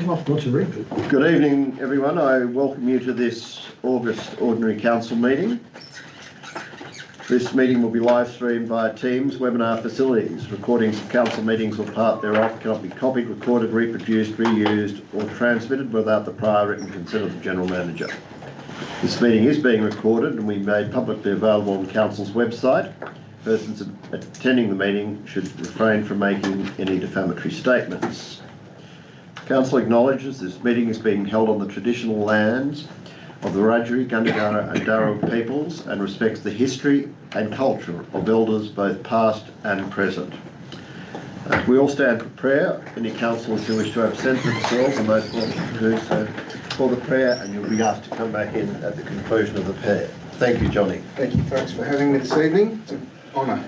Good evening, everyone. I welcome you to this August Ordinary Council meeting. This meeting will be live streamed via Teams webinar facilities. Recordings of council meetings or part thereof cannot be copied, recorded, reproduced, reused or transmitted without the prior written consent of the General Manager. This meeting is being recorded and we made publicly available on Council's website. Persons attending the meeting should refrain from making any defamatory statements. Council acknowledges this meeting is being held on the traditional lands of the Wiradjuri, Gundungurra and Darug peoples and respects the history and culture of elders both past and present. We all stand for prayer. Any councillors who wish to absent themselves are most welcome to do so for the prayer, and you'll be asked to come back in at the conclusion of the prayer. Thank you, Johnny. Thank you folks for having me this evening. It's an honour.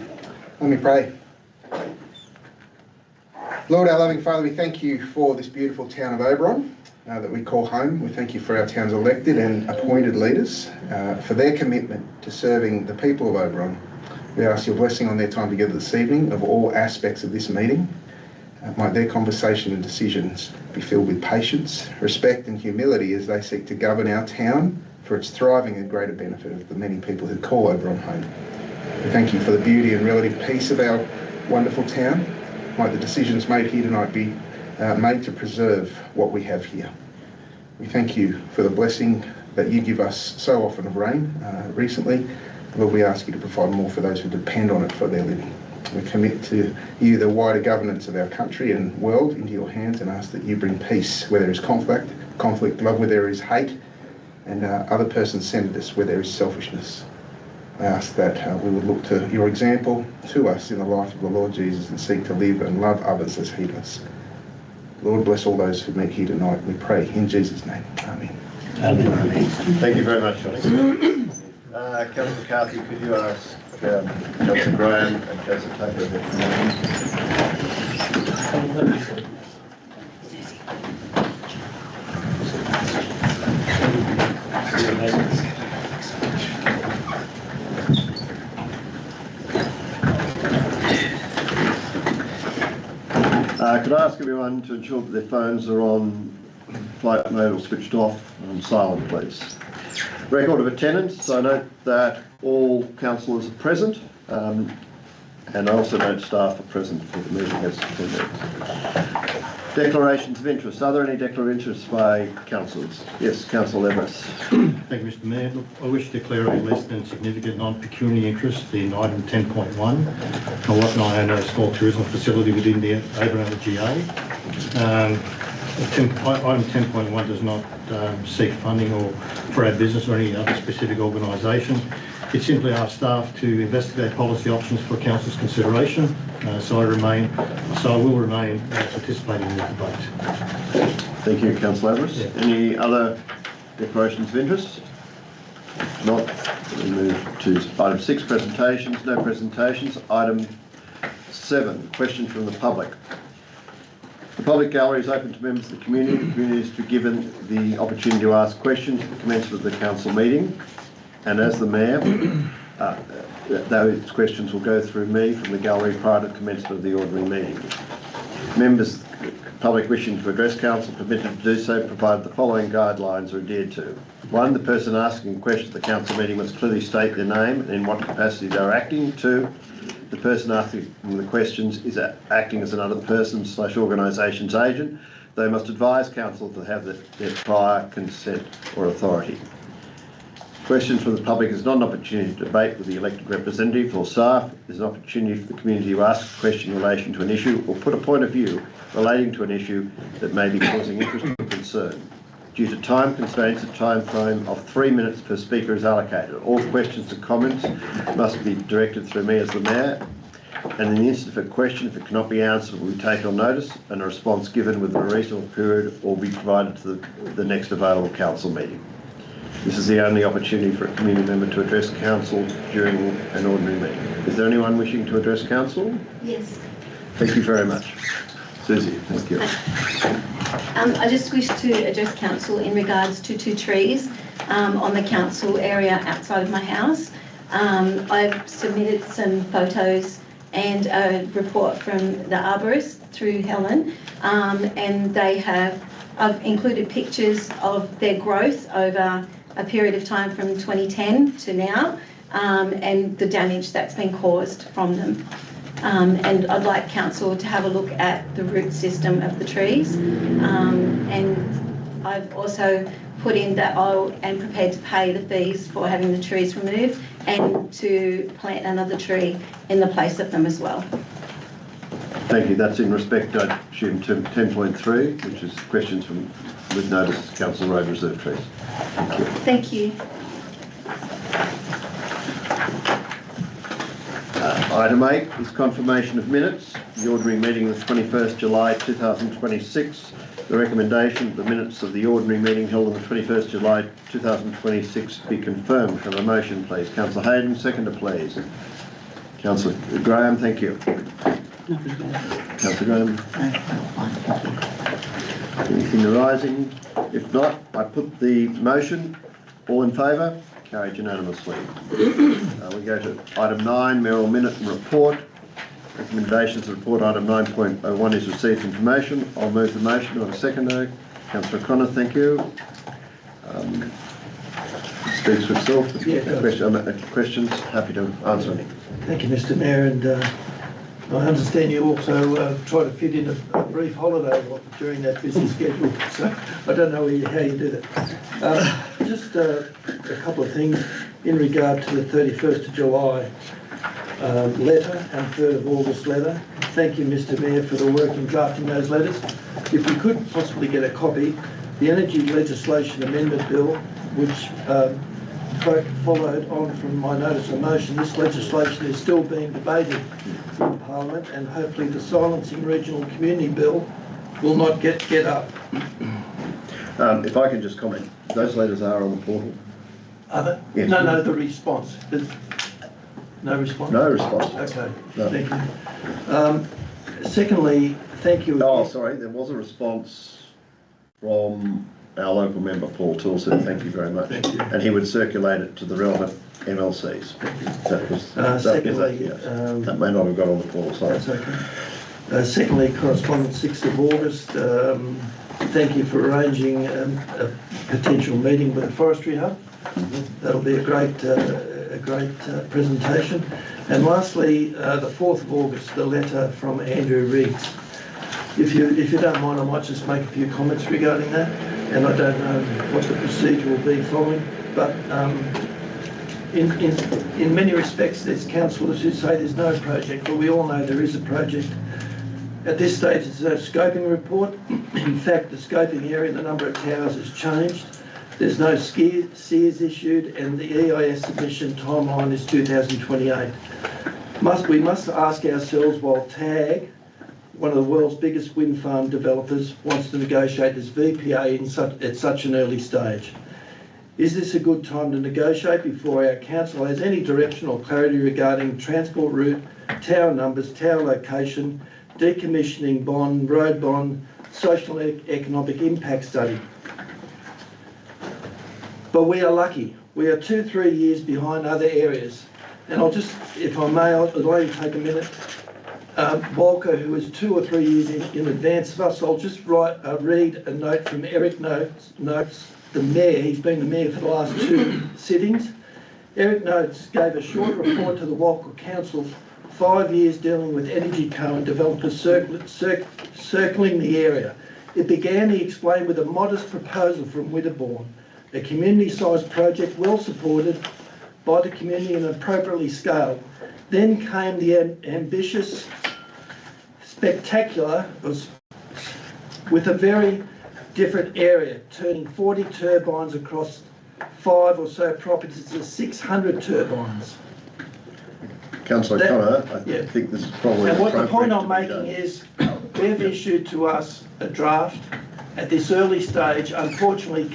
Let me pray. Lord, our loving Father, we thank you for this beautiful town of Oberon that we call home. We thank you for our town's elected and appointed leaders, for their commitment to serving the people of Oberon. We ask your blessing on their time together this evening of all aspects of this meeting. Might their conversation and decisions be filled with patience, respect and humility as they seek to govern our town for its thriving and greater benefit of the many people who call Oberon home. We thank you for the beauty and relative peace of our wonderful town. Might the decisions made here tonight be made to preserve what we have here. We thank you for the blessing that you give us so often of rain recently. Lord, we ask you to provide more for those who depend on it for their living. We commit to you the wider governance of our country and world into your hands and ask that you bring peace where there is conflict, love where there is hate, and other person-centeredness where there is selfishness. I ask that we would look to your example to us in the life of the Lord Jesus and seek to live and love others as he does. Lord, bless all those who meet here tonight, we pray in Jesus' name. Amen. Amen. Thank you very much, Johnny. Councillor McCarthy, could you ask Councillor Graham and Councillor Taylor there for could I ask everyone to ensure that their phones are on flight mode or switched off and on silent, please. Record of attendance. I note that all councillors are present, and I also note staff are present for the meeting as attended. Declarations of interest. Are there any declarations of interest by councillors? Yes, Councillor Evers. Thank you, Mr Mayor. Look, I wish to declare a less than significant non-pecuniary interest in item 10.1. My wife and I own a small tourism facility within the Oberon GA. Item 10.1 does not seek funding or for our business or any other specific organisation. It simply asks staff to investigate policy options for council's consideration. So I will remain participating in the debate. Thank you, Councillor Evers. Yeah. Any other declarations of interest? Not. We move to item 6, presentations. No presentations. Item 7, questions from the public. The public gallery is open to members of the community. The community is to be given the opportunity to ask questions at the commencement of the council meeting. And as the Mayor, those questions will go through me from the gallery prior to the commencement of the ordinary meeting. Members of the public wishing to address council are permitted to do so, provided the following guidelines are adhered to. 1, the person asking a question at the council meeting must clearly state their name and in what capacity they are acting. 2, the person asking the questions is acting as another person/organisation's agent. They must advise council to have their prior consent or authority. Questions from the public is not an opportunity to debate with the elected representative or staff. It is an opportunity for the community to ask a question in relation to an issue or put a point of view relating to an issue that may be causing interest or concern. Due to time constraints, a time frame of 3 minutes per speaker is allocated. All questions and comments must be directed through me as the Mayor, and in the instance of a question, if it cannot be answered, will be taken on notice and a response given within a reasonable period or be provided to the next available council meeting. This is the only opportunity for a community member to address council during an ordinary meeting. Is there anyone wishing to address council? Yes. Thank you very much. Susie, thank you. I just wish to address council in regards to 2 trees on the council area outside of my house. I've submitted some photos and a report from the arborist through Helen, and they have I've included pictures of their growth over a period of time from 2010 to now, and the damage that's been caused from them. And I'd like council to have a look at the root system of the trees. And I've also put in that I am prepared to pay the fees for having the trees removed and to plant another tree in the place of them as well. Thank you. That's in respect, I assume, to 10.3, which is questions from with notice Council Road Reserve trees. Thank you. Thank you. Item 8 is confirmation of minutes. The ordinary meeting of the 21st July 2026. The recommendation that the minutes of the ordinary meeting held on the 21st July 2026 be confirmed. Can I have a motion, please? Councillor Hayden, seconder, please. Councillor Graham, thank you. Councillor Graham. Anything arising? If not, I put the motion. All in favour? Carried unanimously. We go to item 9, mayoral minute and report. Recommendations of report item 9.01 is received information. I'll move the motion. Do I have a seconder? Councillor O'Connor, thank you. Speaks for itself. Yeah, questions, happy to answer. Thank you, Mr. Mayor, and I understand you also try to fit in a brief holiday during that busy schedule, so I don't know how you do that. Just a couple of things in regard to the 31st of July letter and 3rd of August letter. Thank you, Mr. Mayor, for the work in drafting those letters. If we could possibly get a copy, the Energy Legislation Amendment Bill, which followed on from my notice of motion, this legislation is still being debated in Parliament, and hopefully the Silencing Regional Community Bill will not get up. If I can just comment, those letters are on the portal. Are they? Yes. No, the response. No response? No response. Okay, No. thank you. Secondly, thank you. Oh, sorry, there was a response from our local member, Paul Tilson. Thank you very much. Thank you. And he would circulate it to the relevant MLCs. That was, Secondly, that may not have got on the portal, sorry. that's okay. Secondly, correspondence 6th of August. Thank you for arranging a potential meeting with the Forestry Hub. That'll be a great presentation. And lastly, the 4th of August, the letter from Andrew Riggs. If you don't mind, I might just make a few comments regarding that. And I don't know what the procedure will be following, but in many respects, there's councillors who say there's no project, but we all know there is a project. At this stage, it's a scoping report. In fact, the scoping area and the number of towers has changed. There's no SEERs issued, and the EIS submission timeline is 2028. We must ask ourselves, while TAG, one of the world's biggest wind farm developers, wants to negotiate this VPA at such an early stage, is this a good time to negotiate before our council has any direction or clarity regarding transport route, tower numbers, tower location, decommissioning bond, road bond, social and economic impact study? But we are lucky. We are 2-3 years behind other areas. And I'll just, if I may, it'll only take a minute. Walker, who is 2 or 3 years in advance of us, I'll just read a note from Eric Notes, the mayor. He's been the mayor for the last 2 sittings. Eric Notes gave a short report to the Walker Council, 5 years dealing with Energy Co and developers circling the area. It began, he explained, with a modest proposal from Winterbourne, a community-sized project well supported by the community and appropriately scaled. Then came the ambitious, spectacular, with a very different area, turning 40 turbines across 5 or so properties to 600 turbines. Councillor Connor, I think this is probably and what the point appropriate I'm making is, they've issued to us a draft at this early stage. Unfortunately,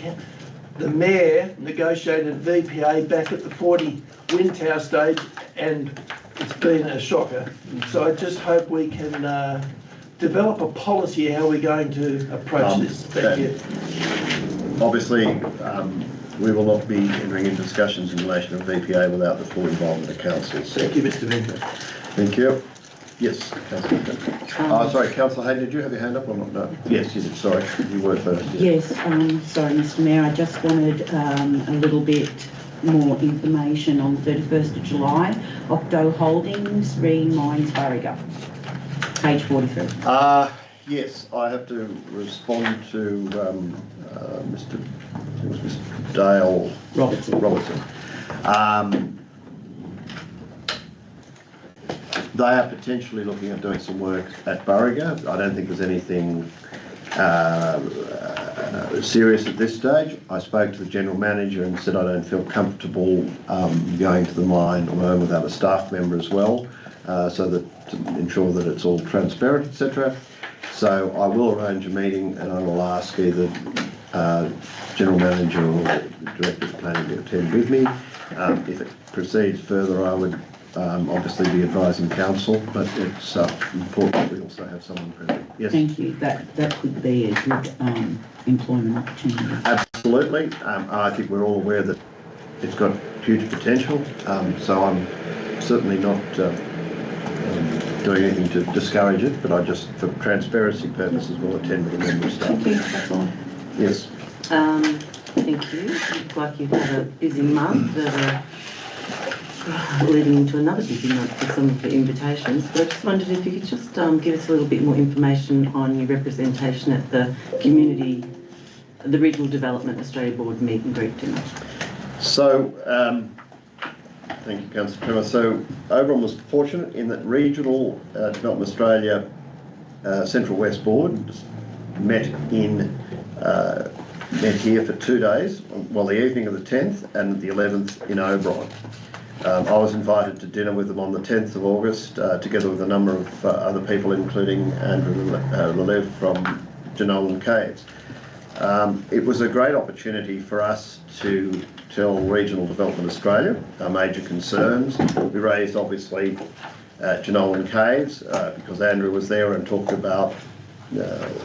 the mayor negotiated VPA back at the 40 wind tower stage, and it's been a shocker. So I just hope we can develop a policy how we're going to approach this. Thank you. Obviously, we will not be entering into discussions in relation to VPA without the full involvement of council. Thank you, Mr. Vinter. Thank you. Yes, Councillor. Oh, sorry, Councillor Hayden, did you have your hand up or not? No. Yes, you did. Sorry, you were first. Yes, sorry, Mr. Mayor, I just wanted a little bit more information on 31st of July. Octo Holdings, Mines Barriga, page 43. Yes, I have to respond to Mr. Dale Robertson. They are potentially looking at doing some work at Barriga. I don't think there's anything serious at this stage. I spoke to the general manager and said I don't feel comfortable going to the mine alone without a staff member as well, so that to ensure that it's all transparent, etc. So I will arrange a meeting and I will ask either general manager or director of planning to attend with me. If it proceeds further, I would obviously be advising council, but it's important that we also have someone present. Yes. Thank you. That could be a good employment opportunity. Absolutely. I think we're all aware that it's got huge potential, so I'm certainly not doing anything to discourage it, but I just, for transparency purposes, will attend with a member of staff. Thank you. That's all. Yes. Thank you. Looks like you've had a busy month, leading into another busy month with some of the invitations. But I just wondered if you could just give us a little bit more information on your representation at the Regional Development Australia Board meet and greet dinner. So, thank you, Councillor Tremor. So, Oberon was fortunate in that Regional Development Australia Central West Board met here for 2 days, well, the evening of the 10th and the 11th in Oberon. I was invited to dinner with them on the 10th of August, together with a number of other people, including Andrew Lelev from Jenolan Caves. It was a great opportunity for us to tell Regional Development Australia our major concerns. We raised, obviously, Jenolan Caves, because Andrew was there and talked about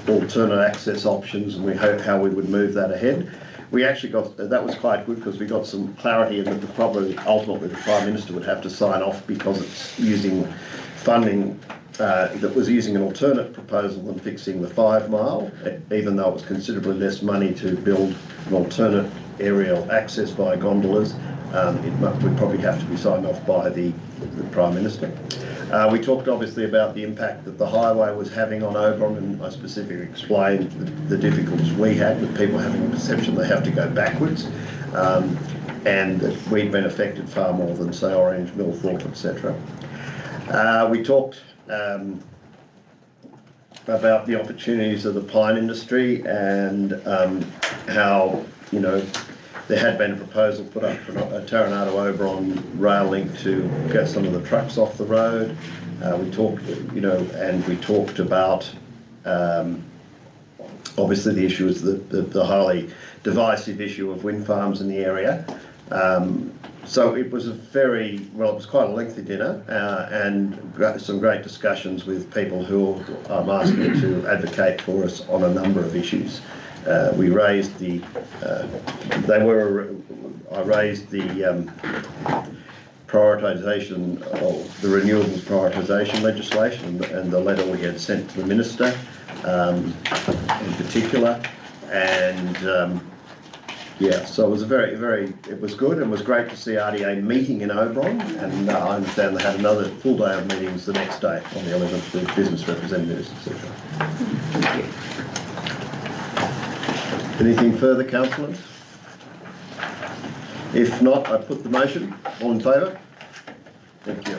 alternate access options, and we hope how we would move that ahead. We actually got, that was quite good because we got some clarity in that probably ultimately the Prime Minister would have to sign off because it's using funding that was using an alternate proposal than fixing the 5 mile, even though it was considerably less money to build an alternate aerial access by gondolas. It would probably have to be signed off by the Prime Minister. We talked obviously about the impact that the highway was having on Oberon, and I specifically explained the difficulties we had with people having the perception they have to go backwards, and that we'd been affected far more than, say, Orange, Millthorpe, etc. We talked about the opportunities of the pine industry and how, you know, there had been a proposal put up for a Taranado-Oberon rail link to get some of the trucks off the road. We talked, you know, and we talked about obviously the issue is the highly divisive issue of wind farms in the area. So it was a very, well, it was quite a lengthy dinner and some great discussions with people who I'm asking to advocate for us on a number of issues. We raised the, I raised the prioritisation of the renewables prioritisation legislation and the letter we had sent to the Minister in particular, and yeah, so it was a it was good, and it was great to see RDA meeting in Oberon, and I understand they had another full day of meetings the next day on the 11th with business representatives, etc. Thank you. Anything further, councillors? If not, I put the motion. All in favour? Thank you.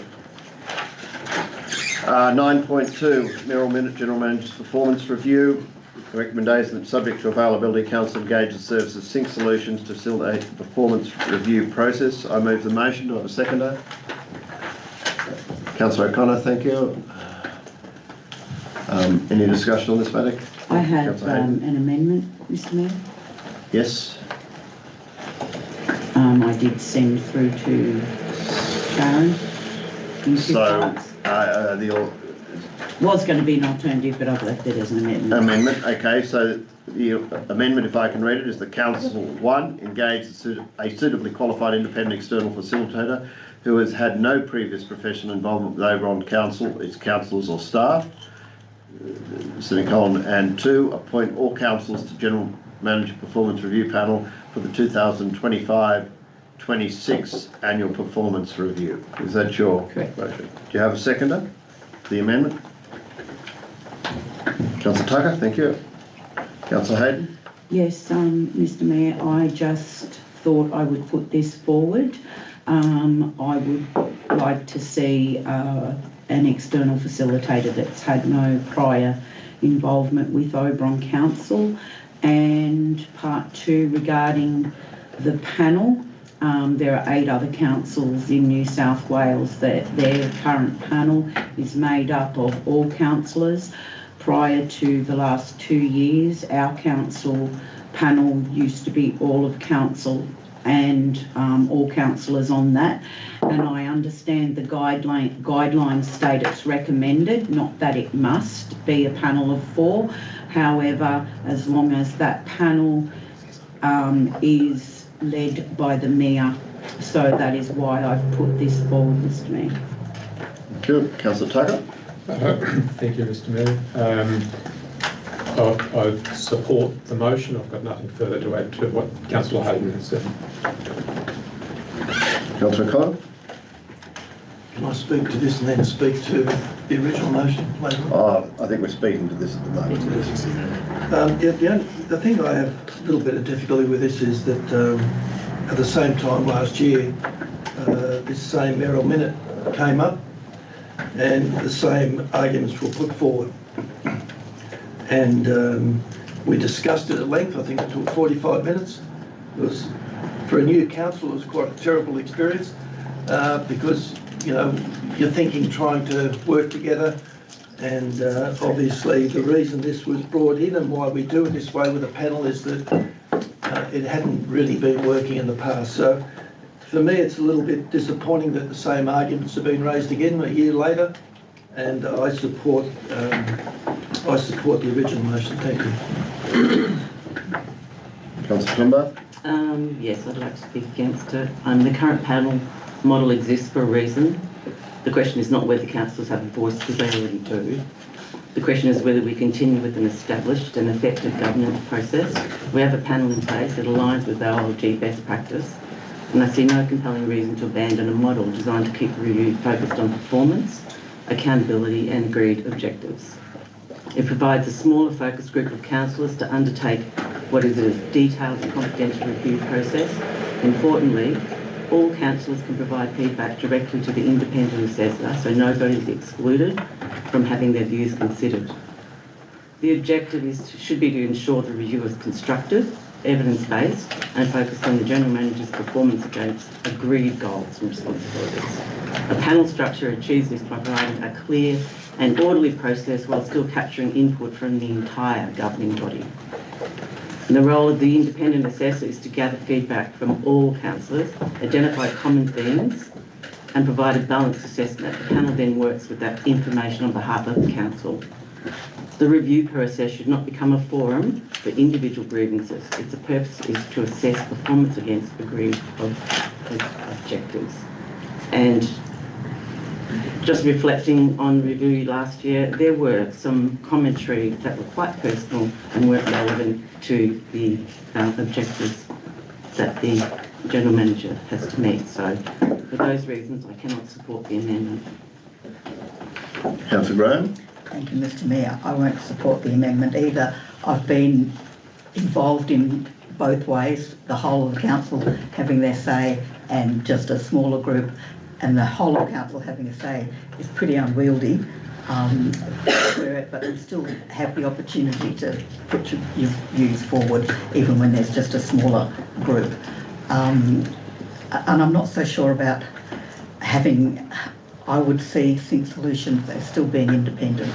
9.2, General Manager's Performance Review. The recommendation that, subject to availability, Council engages services Sync Solutions to facilitate the performance review process. I move the motion. Do I have a seconder? Councillor O'Connor, thank you. Any discussion on this matter? I have an amendment, Mr. Mayor. Yes. I did send through to Sharon. So, was going to be an alternative, but I've left it as an amendment. Okay, so the amendment, if I can read it, is that Council 1, engage a suitably qualified independent external facilitator who has had no previous professional involvement with Oberon Council, its councillors or staff. Semicolon. And 2, appoint all councillors to General Manager Performance Review Panel for the 2025-26 Annual Performance Review. Is that your Correct. motion? Do you have a seconder for the amendment? Councillor Tucker, thank you. Councillor Hayden? Yes, Mr Mayor, I just thought I would put this forward. I would like to see an external facilitator that's had no prior involvement with Oberon Council. And part 2, regarding the panel, there are 8 other councils in New South Wales that their current panel is made up of all councillors. Prior to the last 2 years, our council panel used to be all of council and all councillors on that. And I understand the guidelines state it's recommended, not that it must be a panel of 4. However, as long as that panel is led by the Mayor. So that is why I've put this forward, Mr Mayor. Thank you. Councillor Tucker? Thank you, Mr Mayor. I support the motion. I've got nothing further to add to what Councillor Hayden has said. Councillor Connor? Can I speak to this and then speak to the original motion later on? I think we're speaking to this at the moment. The thing I have a little bit of difficulty with this is that at the same time last year, this same Errol Minute came up and the same arguments were put forward. And we discussed it at length. I think it took 45 minutes. It was, for a new council, it was quite a terrible experience because, you know, you're thinking trying to work together, and obviously the reason this was brought in and why we do it this way with a panel is that it hadn't really been working in the past. So for me it's a little bit disappointing that the same arguments have been raised again a year later, and I support the original motion. Thank you. Councillor Plumbar? Yes, I'd like to speak against it. The current panel model exists for a reason. The question is not whether councillors have a voice, because they already do. The question is whether we continue with an established and effective governance process. We have a panel in place that aligns with our OLG best practice, and I see no compelling reason to abandon a model designed to keep the review focused on performance, accountability and agreed objectives. It provides a smaller focused group of councillors to undertake what is a detailed and confidential review process. Importantly, all councillors can provide feedback directly to the independent assessor, so nobody is excluded from having their views considered. The objective should be to ensure the review is constructive, evidence-based and focused on the General Manager's performance against agreed goals and responsibilities. A panel structure achieves this by providing a clear and orderly process while still capturing input from the entire governing body. And the role of the independent assessor is to gather feedback from all councillors, identify common themes and provide a balanced assessment. The panel then works with that information on behalf of the council. The review process should not become a forum for individual grievances. Its purpose is to assess performance against agreed objectives. And just reflecting on review last year, there were some commentary that were quite personal and weren't relevant to the objectives that the General Manager has to meet. So for those reasons, I cannot support the amendment. Councillor Graham? Thank you, Mr Mayor. I won't support the amendment either. I've been involved in both ways, the whole of the council having their say and just a smaller group, and the whole of council having a say is pretty unwieldy. But we still have the opportunity to put your views forward even when there's just a smaller group. And I'm not so sure about having, I would see Think Solutions as still being independent.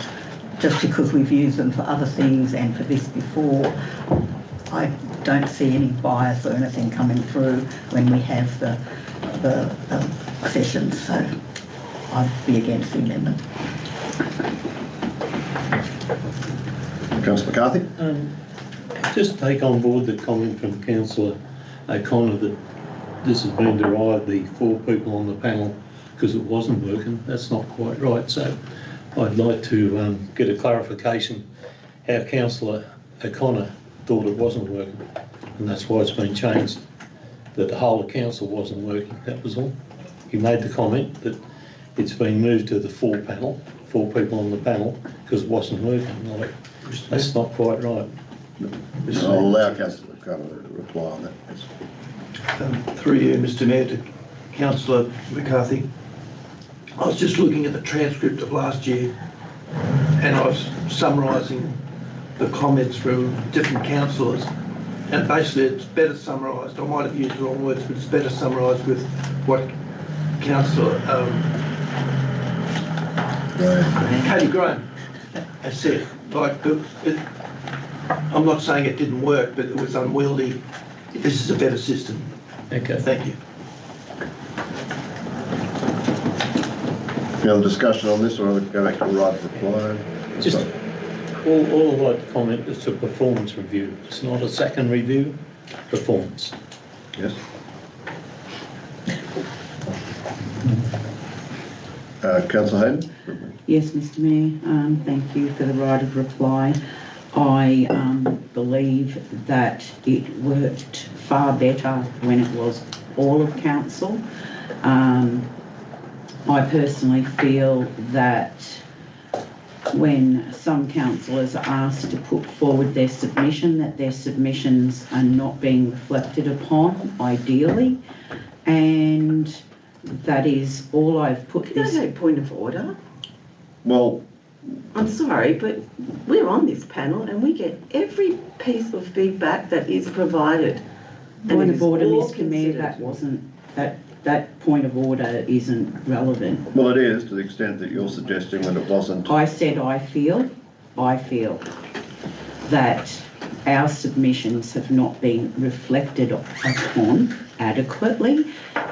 Just because we've used them for other things and for this before, I don't see any bias or anything coming through when we have the sessions, so I'd be against the amendment. Councillor McCarthy? Just take on board the comment from Councillor O'Connor that this has been derived, the 4 people on the panel, because it wasn't working. That's not quite right. So I'd like to get a clarification how Councillor O'Connor thought it wasn't working, and that's why it's been changed, that the whole of council wasn't working. That was all. He made the comment that it's been moved to the 4 people on the panel, because it wasn't working. Like, that's not quite right. I'll allow Councillor O'Connor to reply on that. Through you, Mr Mayor, to Councillor McCarthy. I was just looking at the transcript of last year and I was summarising the comments from different councillors, and basically it's better summarised. I might have used the wrong words, but it's better summarised with what Councillor Katie Graham has said. Like, I'm not saying it didn't work, but it was unwieldy. This is a better system. Okay. Thank you. Any other discussion on this, or I'll go back to the right of reply? Just all I'd like to comment is a performance review. It's not a second review, performance. Yes. Councillor Hayden? Yes, Mr Mayor, thank you for the right of reply. I believe that it worked far better when it was all of council. I personally feel that when some councillors are asked to put forward their submission, that their submissions are not being reflected upon, ideally, and that is all I've put Can I take point of order? Well, I'm sorry, but we're on this panel and we get every piece of feedback that is provided. Point of order, all Mr Mayor, considered. that wasn't, that point of order isn't relevant. well, it is, to the extent that you're suggesting that it wasn't. I said I feel that our submissions have not been reflected upon adequately,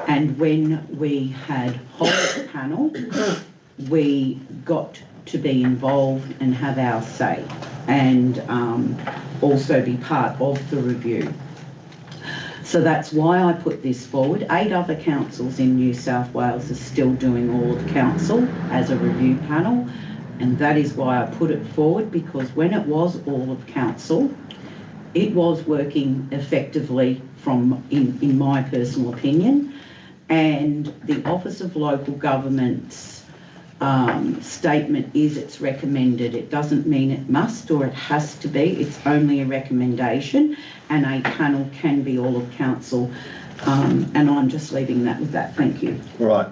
and when we had whole panel, we got to be involved and have our say, and also be part of the review. So that's why I put this forward. 8 other councils in New South Wales are still doing all of council as a review panel, and that is why I put it forward, because when it was all of council, it was working effectively in my personal opinion, and the Office of Local Government's statement is it's recommended. It doesn't mean it must or it has to be. It's only a recommendation, and a panel can be all of council, and I'm just leaving that with that. Thank you. All right.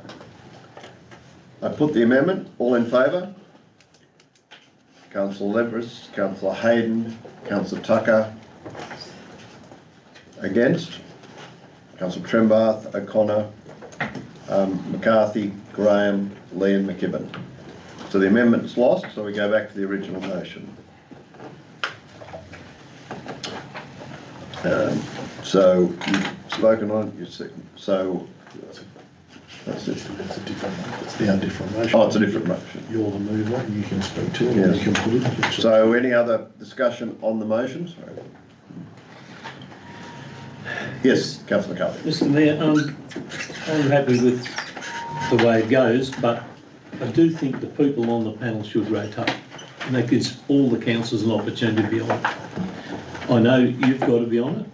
I put the amendment. All in favour? Councillor Leveris, Councillor Hayden, Councillor Tucker. Against? Councillor Trembath, O'Connor, McCarthy, Graham, Lee and McKibben. So the amendment's lost, so we go back to the original motion. So you've spoken on it, you said, so that's it. It's now a different motion. Oh, it's a different motion. You're the mover, and you can speak to it, Yes. and you can put it. So any other discussion on the motion? Sorry. Yes, Councillor McCarthy. Mr Mayor, I'm happy with the way it goes, but I do think the people on the panel should rotate, and that gives all the councillors an opportunity to be on it. I know you've got to be on it,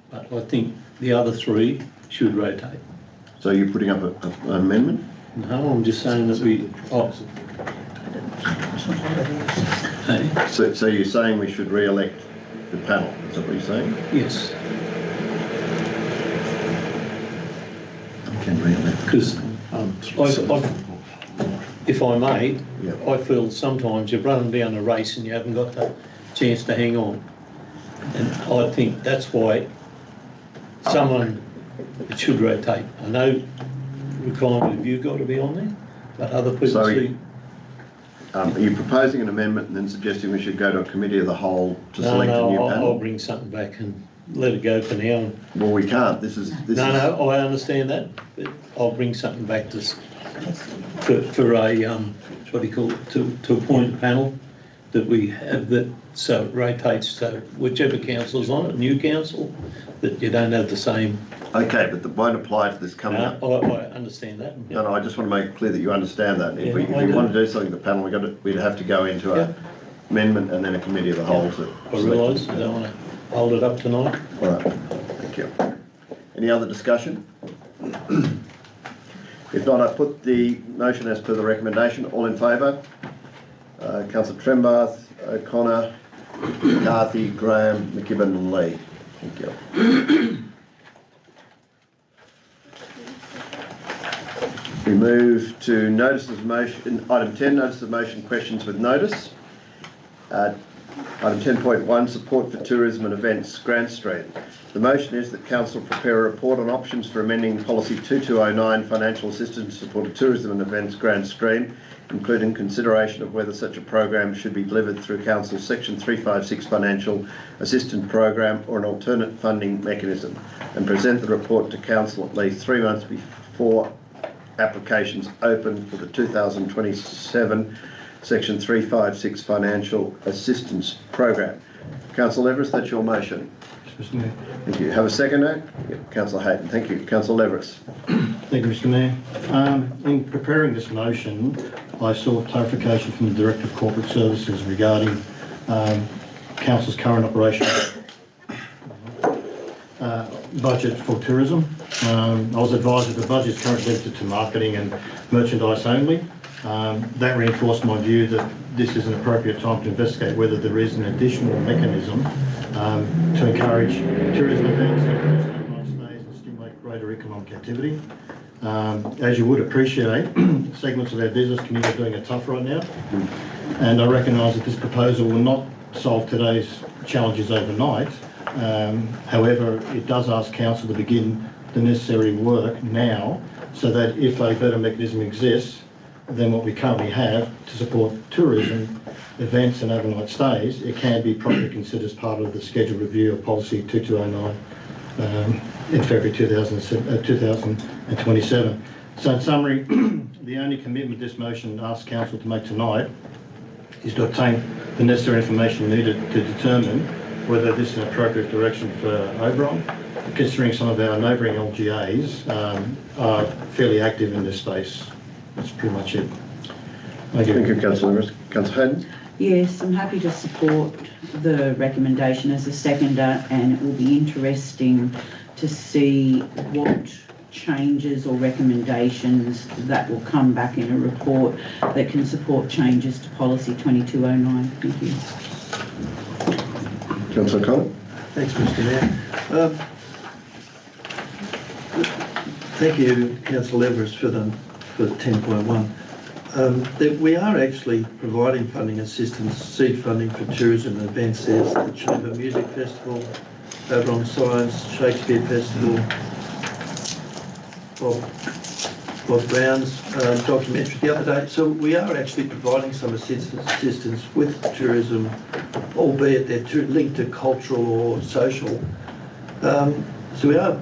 but I think the other 3 should rotate. So you're putting up an amendment? No, I'm just saying that we... Oh. Hey? So you're saying we should re-elect the panel, is that what you're saying? Yes. Can re-elect. Because if I may, Yeah. I feel sometimes you're running down a race and you haven't got the chance to hang on. And I think that's why someone should rotate. I know requirement of you got to be on there, but other people So see... Are you proposing an amendment and then suggesting we should go to a committee of the whole to select a new I'll panel? bring something back and let it go for now. Well, we can't. This is. No, I understand that, but I'll bring something back to for a what do you call it, to appoint a panel, that we have that, so it rotates, so whichever council's on it, new council, that you don't have the same. Okay, but that won't apply to this coming up. I understand that. No, no, I just want to make it clear that you understand that. If Yeah, we I do. want to do something, the panel, we'd have to go into Yeah. a amendment and then a committee of the whole to. I realise, I don't want to hold it up tonight. All right, thank you. Any other discussion? If not, I put the motion as per the recommendation. All in favour? Councillor Trembath, O'Connor, McCarthy, Graham, McKibben and Lee. Thank you. We move to notices of motion, item 10, notice of motion, questions with notice. Item 10.1, support for tourism and events, Grant Street. The motion is that Council prepare a report on options for amending Policy 2209, financial assistance to support of tourism and events, Grant Stream, including consideration of whether such a program should be delivered through Council's Section 356 Financial Assistance Program or an alternate funding mechanism, and present the report to Council at least 3 months before applications open for the 2027 Section 356 Financial Assistance Program. Councillor Leveris, that's your motion. Mr. Mayor. Thank you. Have a seconder? Yep, Councillor Hayden. Thank you. Councillor Leveris. Thank you, Mr. Mayor. In preparing this motion, I sought clarification from the Director of Corporate Services regarding Council's current operation budget for tourism. I was advised that the budget is currently limited to marketing and merchandise only. That reinforced my view that this is an appropriate time to investigate whether there is an additional mechanism to encourage tourism events, stays and stimulate greater economic activity. As you would appreciate, segments of our business community are doing it tough right now, and I recognise that this proposal will not solve today's challenges overnight. However, it does ask Council to begin the necessary work now so that if a better mechanism exists than what we currently have to support tourism, events and overnight stays, it can be properly considered as part of the scheduled review of Policy 2209 in February 2027. So in summary, the only commitment this motion asks Council to make tonight is to obtain the necessary information needed to determine whether this is an appropriate direction for Oberon, considering some of our neighbouring LGAs are fairly active in this space. That's pretty much it. Thank you. Thank you, Councillor Leveris. Councillor Hayden? Yes, I'm happy to support the recommendation as a seconder, and it will be interesting to see what changes or recommendations that will come back in a report that can support changes to Policy 2209. Thank you. Councillor O'Connor? Thanks, Mr. Mayor. Thank you, Councillor Leveris, for 10.1. We are actually providing funding assistance, seed funding for tourism and events. There's the Chamber Music Festival, Oberon Science, Shakespeare Festival, Bob Brown's documentary the other day. So we are actually providing some assistance with tourism, albeit they're linked to cultural or social. So we are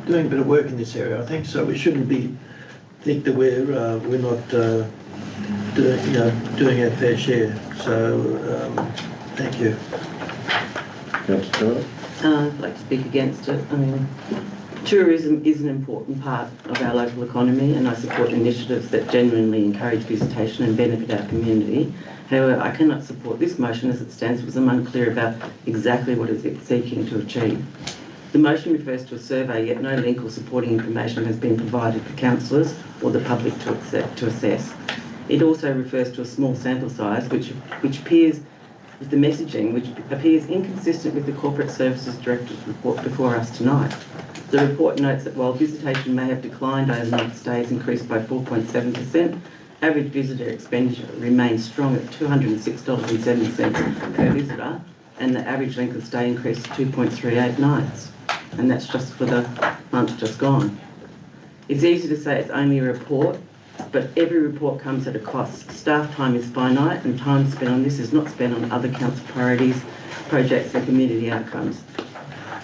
doing a bit of work in this area, I think. So we shouldn't think that we're not doing our fair share. So thank you. Councillor? I'd like to speak against it. I mean, tourism is an important part of our local economy, and I support initiatives that genuinely encourage visitation and benefit our community. However, I cannot support this motion as it stands because I'm unclear about exactly what it is seeking to achieve. The motion refers to a survey, yet no link or supporting information has been provided for councillors or the public to assess. It also refers to a small sample size, which appears with the messaging, which appears inconsistent with the Corporate Services Director's report before us tonight. The report notes that while visitation may have declined, overnight stays increased by 4.7%, average visitor expenditure remains strong at $206.70 per visitor, and the average length of stay increased to 2.38 nights. And that's just for the month just gone. It's easy to say it's only a report, but every report comes at a cost. Staff time is finite, and time spent on this is not spent on other council priorities, projects and community outcomes.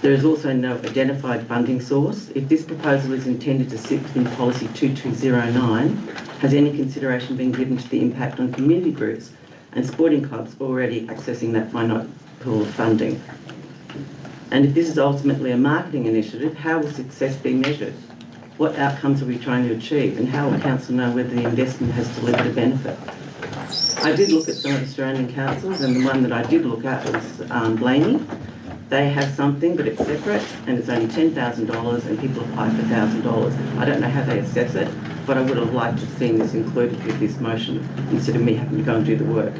There is also no identified funding source. If this proposal is intended to sit within Policy 2209, has any consideration been given to the impact on community groups and sporting clubs already accessing that finite pool of funding. And if this is ultimately a marketing initiative, how will success be measured? What outcomes are we trying to achieve, and how will council know whether the investment has delivered a benefit? I did look at some of the surrounding councils, and the one that I did look at was Blaney. They have something, but it's separate, and it's only $10,000, and people apply for $1,000. I don't know how they assess it, but I would have liked to have seen this included with this motion instead of me having to go and do the work.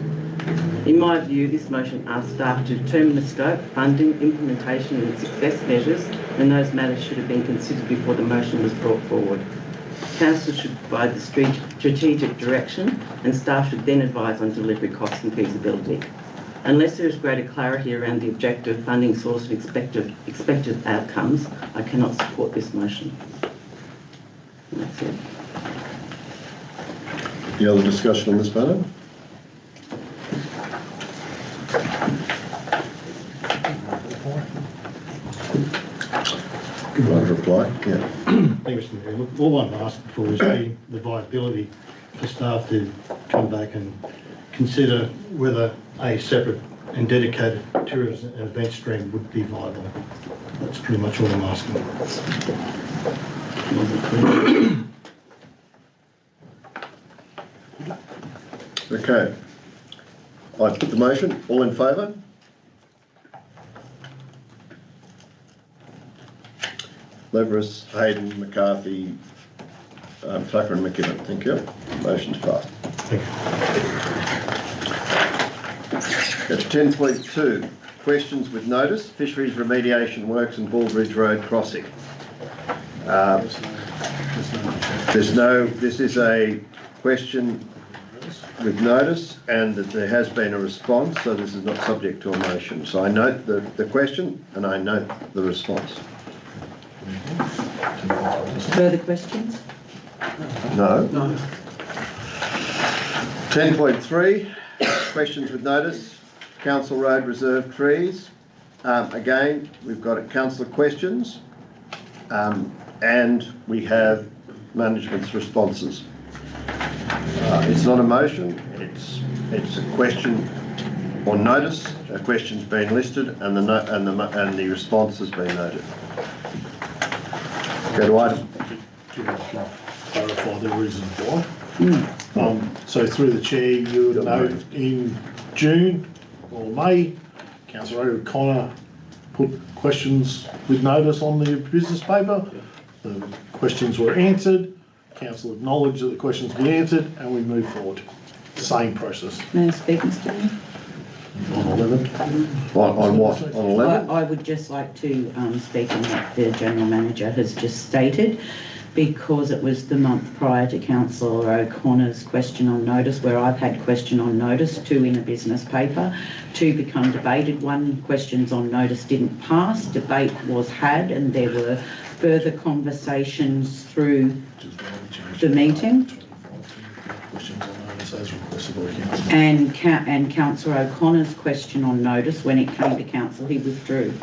In my view, this motion asks staff to determine the scope, funding, implementation and success measures, and those matters should have been considered before the motion was brought forward. Council should provide the strategic direction, and staff should then advise on delivery costs and feasibility. Unless there is greater clarity around the objective, funding source and expected outcomes, I cannot support this motion. And that's it. Any other discussion on this matter? Right, reply, yeah. Thank you, Mr. Mayor. Look, all I'm asking for is the viability for staff to come back and consider whether a separate and dedicated tourism and event stream would be viable. That's pretty much all I'm asking. Okay. I put the motion. All in favour? Leveris, Hayden, McCarthy, Tucker and McKinnon. Thank you. Motion's passed. Thank you. At 10.2, questions with notice, fisheries remediation works and Baldridge Road crossing. This is a question with notice, and that there has been a response, so this is not subject to a motion. So I note the question and I note the response. Further questions? No. 10.3, questions with notice, Council Road Reserve trees. Again, we've got councillor questions, and we have management's responses. It's not a motion, it's a question or notice. A question's been listed and the response has been noted. Go to item. To clarify the reason why. So through the chair, you would know in June or May, Councillor O'Connor put questions with notice on the business paper. The questions were answered. Council acknowledged that the questions were answered, and we move forward. Same process. May I speak, Mr. Mayor? On 11. On what? On 11? I would just like to speak on what the General Manager has just stated, because it was the month prior to Councillor O'Connor's question on notice, where I've had question on notice, 2 in a business paper, 2 become debated. 1 questions on notice didn't pass, debate was had, and there were further conversations through the meeting. And Councillor O'Connor's question on notice, when it came to council, he withdrew.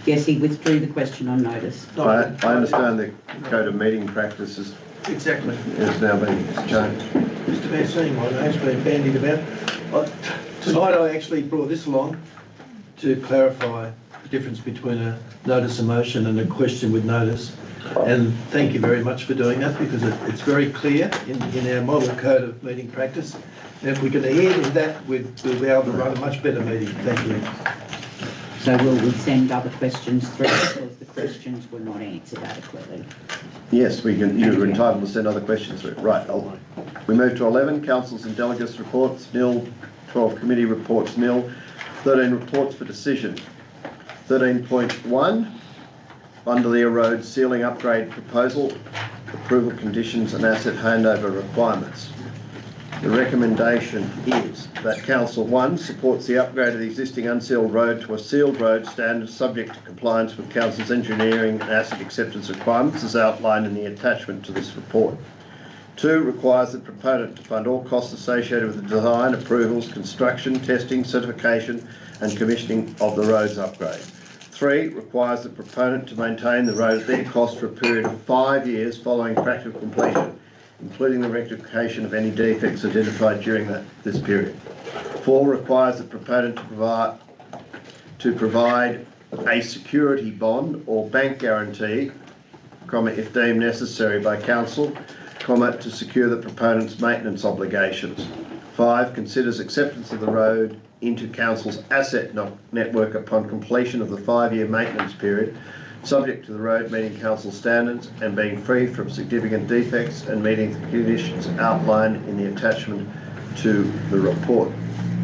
Yes, he withdrew the question on notice. I understand the code of meeting practices Exactly. is now being changed. Mr Mayor, seeing my name's been bandied about. Tonight I actually brought this along to clarify the difference between a notice of motion and a question with notice. And thank you very much for doing that, because it's very clear in our model code of meeting practice. And if we can adhere to that, we'll be able to run a much better meeting. Thank you. So will we send other questions through because the questions were not answered adequately? Yes, we can. You're entitled to send other questions through. Right. We move to 11. Councils and delegates reports nil. 12 committee reports nil. 13 reports for decision. 13.1. Underlear Road ceiling upgrade proposal, approval conditions and asset handover requirements. The recommendation is that Council 1 supports the upgrade of the existing unsealed road to a sealed road standard subject to compliance with Council's engineering and asset acceptance requirements as outlined in the attachment to this report. 2 requires the proponent to fund all costs associated with the design, approvals, construction, testing, certification and commissioning of the road's upgrade. 3 requires the proponent to maintain the road at their cost for a period of 5 years following practical completion, including the rectification of any defects identified during this period. 4, requires the proponent to provide a security bond or bank guarantee, if deemed necessary by council, to secure the proponent's maintenance obligations. 5, considers acceptance of the road into council's asset network upon completion of the 5-year maintenance period, subject to the road meeting council standards and being free from significant defects and meeting the conditions outlined in the attachment to the report.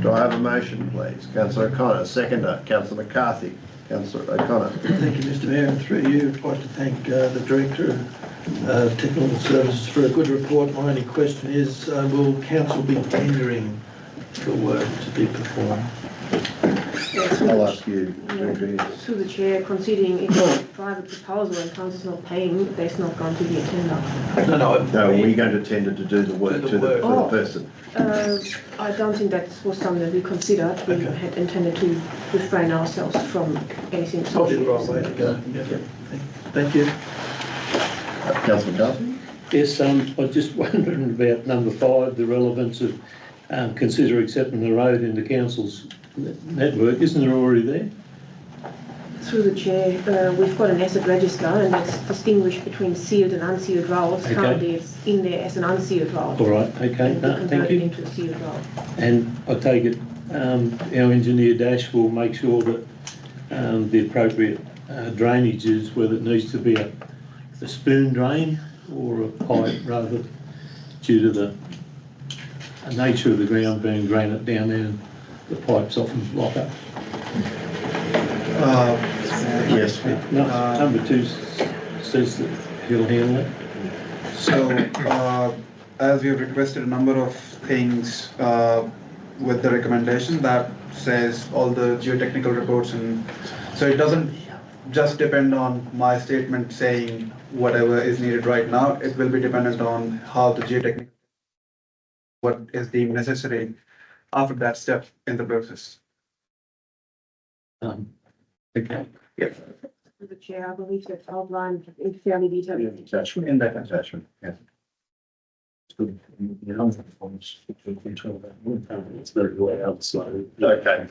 Do I have a motion, please? Councillor O'Connor. Seconder, Councillor McCarthy. Councillor O'Connor. Thank you, Mr Mayor, and through you, I'd like to thank the Director of Technical Services for a good report. My only question is, will council be tendering for work to be performed? I'll ask you. Through the chair, considering it's a private proposal and council's not paying, there's not going to be a tender. No, we're going to tender to do the work to the person. I don't think that was something that we considered. We had intended to refrain ourselves from anything. Probably the right way to go. Yeah. Thank you. Councillor McCarthy. Yes, I was just wondering about number 5, the relevance of consider accepting the road into council's network. Isn't it already there? Through the chair, we've got an asset register and it's distinguished between sealed and unsealed roads. Okay. Currently it's in there as an unsealed road. All right, okay, And no, thank you. into a sealed road. And I take it our engineer Dash will make sure that the appropriate drainage is whether it needs to be a spoon drain or a pipe rather, due to the nature of the ground being granite down there and the pipes often block up. Yes. Number 2 says that he'll handle it. So, as we have requested a number of things with the recommendation that says all the geotechnical reports, and so it doesn't just depend on my statement saying whatever is needed right now. It will be dependent on how the geotechnical, what is deemed necessary after that step in the process. Okay. Yeah. Through the chair, I believe that's outlined in fairly detailed. Attachment. In that attachment, yes. It's very loud, so. Okay.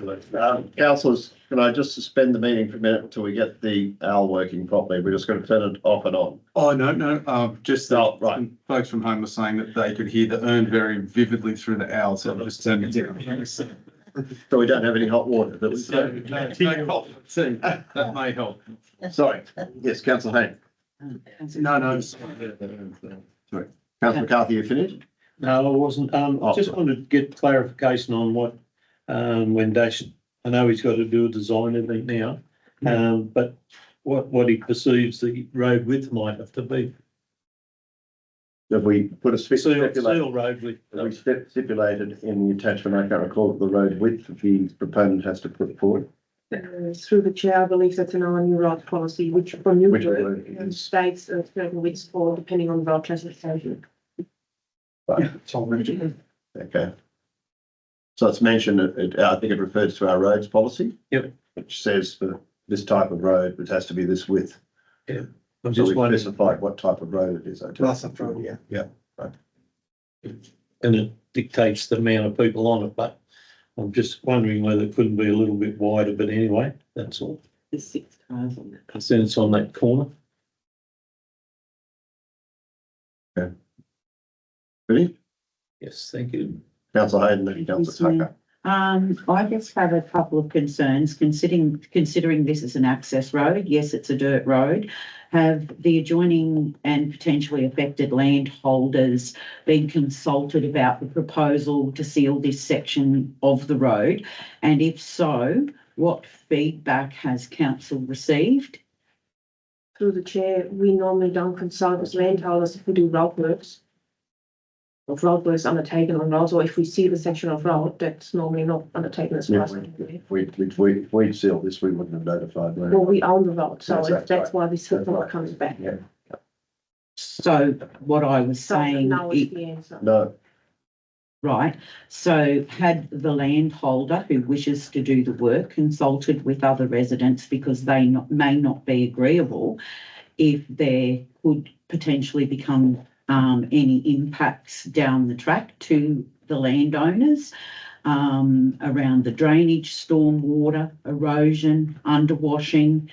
Councillors, can I just suspend the meeting for a minute until we get the owl working properly? We're just going to turn it off and on. Oh, no, just that right. Folks from home were saying that they could hear the urn very vividly through the owl, so I've just turned it down. So we don't have any hot water. That was, So, that may help. sorry. Yes, Councillor Hayne. No. Sorry. Councillor McCarthy, you finished? No, I wasn't. Just wanted to get clarification on what, when Dash, I know he's got to do a design event now, but what he perceives the road width might have to be. Have we put a Seal road width. have we stipulated in the attachment, I can't recall, the road width that the proponent has to put forward? Through the chair, I believe that's in our new road policy, which for new Which work road? states a certain width for depending on road classification. Right. It's all mentioned. Okay. So it's mentioned, I think it refers to our roads policy. Yep. Which says for this type of road, it has to be this width. Yeah. I'm So just we wondering, specified what type of road it is. Okay. Class of road, Yeah, yeah, right. and it dictates the amount of people on it, but I'm just wondering whether it couldn't be a little bit wider, but anyway, that's all. There's 6 cars on that. Because then it's on that corner. Ready? Yes, thank you. Councillor Hayden and Councillor Tucker. I just have a couple of concerns, considering this is an access road. Yes, it's a dirt road. Have the adjoining and potentially affected landholders been consulted about the proposal to seal this section of the road? And if so, what feedback has council received? Through the chair, we normally don't consult with landholders if we do road works. If road works undertaken on roads, or if we see the section of road, that's normally not undertaken as Yeah, far as. we'd sealed this, we wouldn't have notified. Well, we own the road, so Yes, that's that's right. why this report right. comes back. Yeah. So what I was So saying, no is the answer. No, right, so had the landholder who wishes to do the work consulted with other residents because may not be agreeable if there could potentially become any impacts down the track to the landowners around the drainage, stormwater, erosion, underwashing.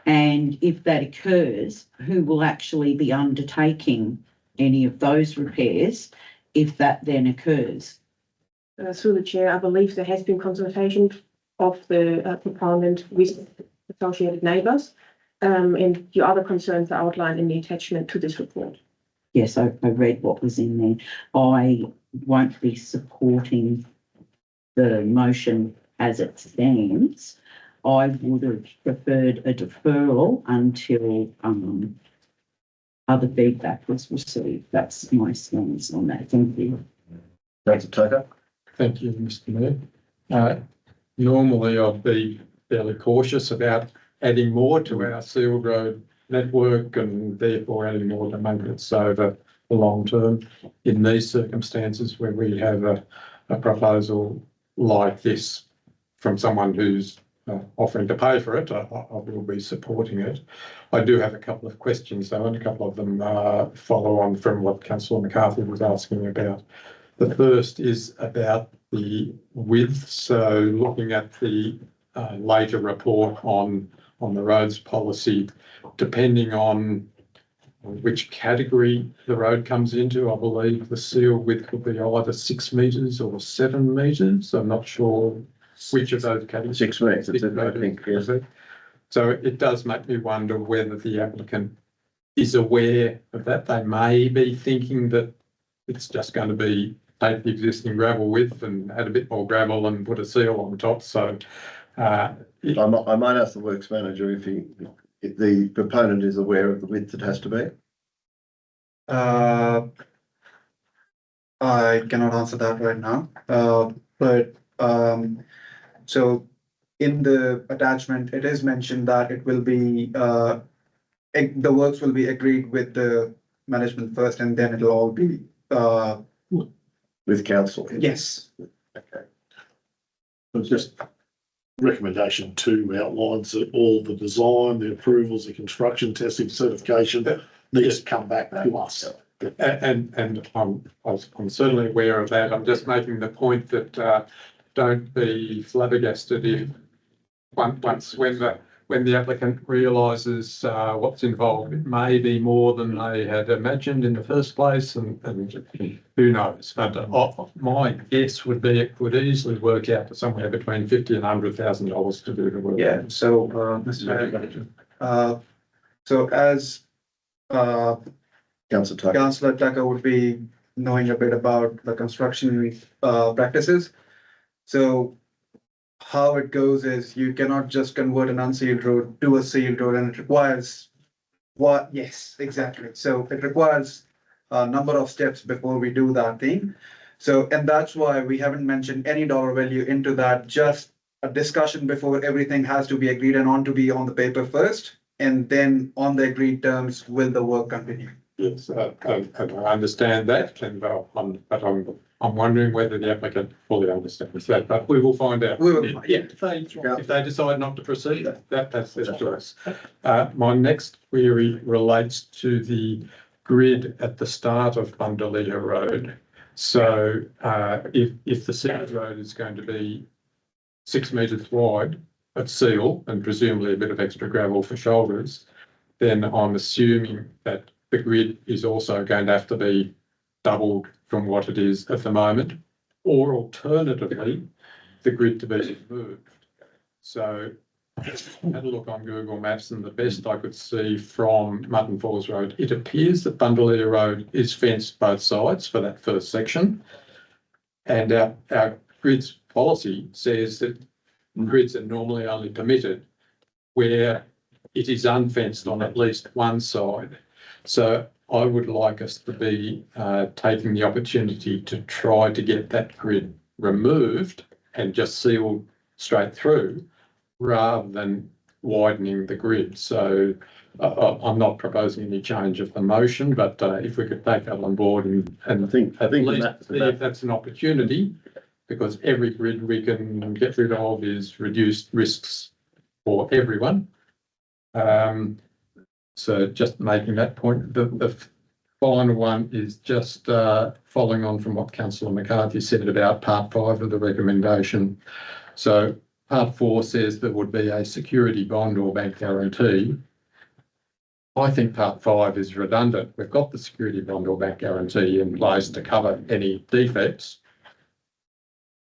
And if that occurs, who will actually be undertaking any of those repairs if that then occurs? Through the chair, I believe there has been consultation of the proponent with associated neighbours, and your other concerns are outlined in the attachment to this report. Yes, I read what was in there. I won't be supporting the motion as it stands. I would have preferred a deferral until other feedback was received. That's my stance on that. Thank you. Councillor Tucker. Thank you, Mr Mayor. Normally I'd be fairly cautious about adding more to our sealed road network and therefore adding more to maintenance over the long term. In these circumstances where we have a proposal like this from someone who's offering to pay for it, I will be supporting it. I do have a couple of questions though, and a couple of them follow on from what Councillor McCarthy was asking about. The first is about the width. So looking at the later report on the roads policy, depending on which category the road comes into, I believe the seal width will be either 6 metres or 7 metres. I'm not sure which of those categories. 6 metres, I think, yes. So it does make me wonder whether the applicant is aware of that. They may be thinking that it's just going to be take the existing gravel width and add a bit more gravel and put a seal on top. So I might ask the works manager if the proponent is aware of the width it has to be. I cannot answer that right now. So in the attachment, it is mentioned that it will be the works will be agreed with the management first, and then it'll all be with council. Yes. Okay. It's just recommendation 2 outlines that all the design, the approvals, the construction testing, certification needs to come back to us. And I'm certainly aware of that. I'm just making the point that don't be flabbergasted if once when the applicant realises what's involved, it may be more than they had imagined in the first place, and who knows. But my guess would be it would easily work out to somewhere between $50,000 and $100,000 to do the work. Yeah. So, Mr. Mayor, so as Councillor Tucker would be knowing a bit about the construction practices. So how it goes is you cannot just convert an unsealed road to a sealed road, and it requires what? Yes, exactly. So it requires a number of steps before we do that thing. So, and that's why we haven't mentioned any dollar value into that, just a discussion before everything has to be agreed and on to be on the paper first, and then on the agreed terms will the work continue. Yes, and I understand that, but I'm wondering whether the applicant fully understands that. But we will find out. We will. Yeah, if they decide not to proceed, that's their choice. My next query relates to the grid at the start of Bundalia Road. So if the sealed road is going to be 6 metres wide of seal and presumably a bit of extra gravel for shoulders, then I'm assuming that the grid is also going to have to be doubled from what it is at the moment, or alternatively, the grid to be moved. So I had a look on Google Maps, and the best I could see from Mutton Falls Road, it appears that Bundalia Road is fenced both sides for that first section. And our grids policy says that grids are normally only permitted where it is unfenced on at least one side. So I would like us to be taking the opportunity to try to get that grid removed and just sealed straight through, rather than widening the grid. So I'm not proposing any change of the motion, but if we could take that on board and I think at least see if that's an opportunity, because every grid we can get rid of is reduced risks for everyone. So just making that point. The final one is just following on from what Councillor McCarthy said about part 5 of the recommendation. So part 4 says there would be a security bond or bank guarantee. I think part 5 is redundant. We've got the security bond or bank guarantee in place to cover any defects.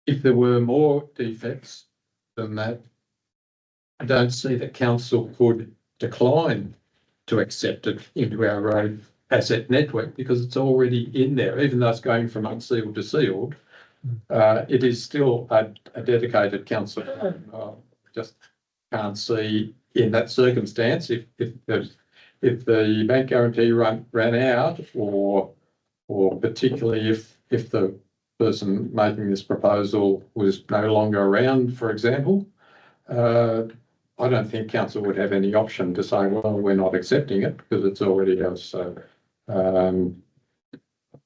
If there were more defects than that, I don't see that council could decline to accept it into our road asset network because it's already in there, even though it's going from unsealed to sealed. It is still a dedicated council. Just can't see in that circumstance if the bank guarantee ran out, or particularly if the person making this proposal was no longer around, for example, I don't think council would have any option to say, well, we're not accepting it because it's already ours. So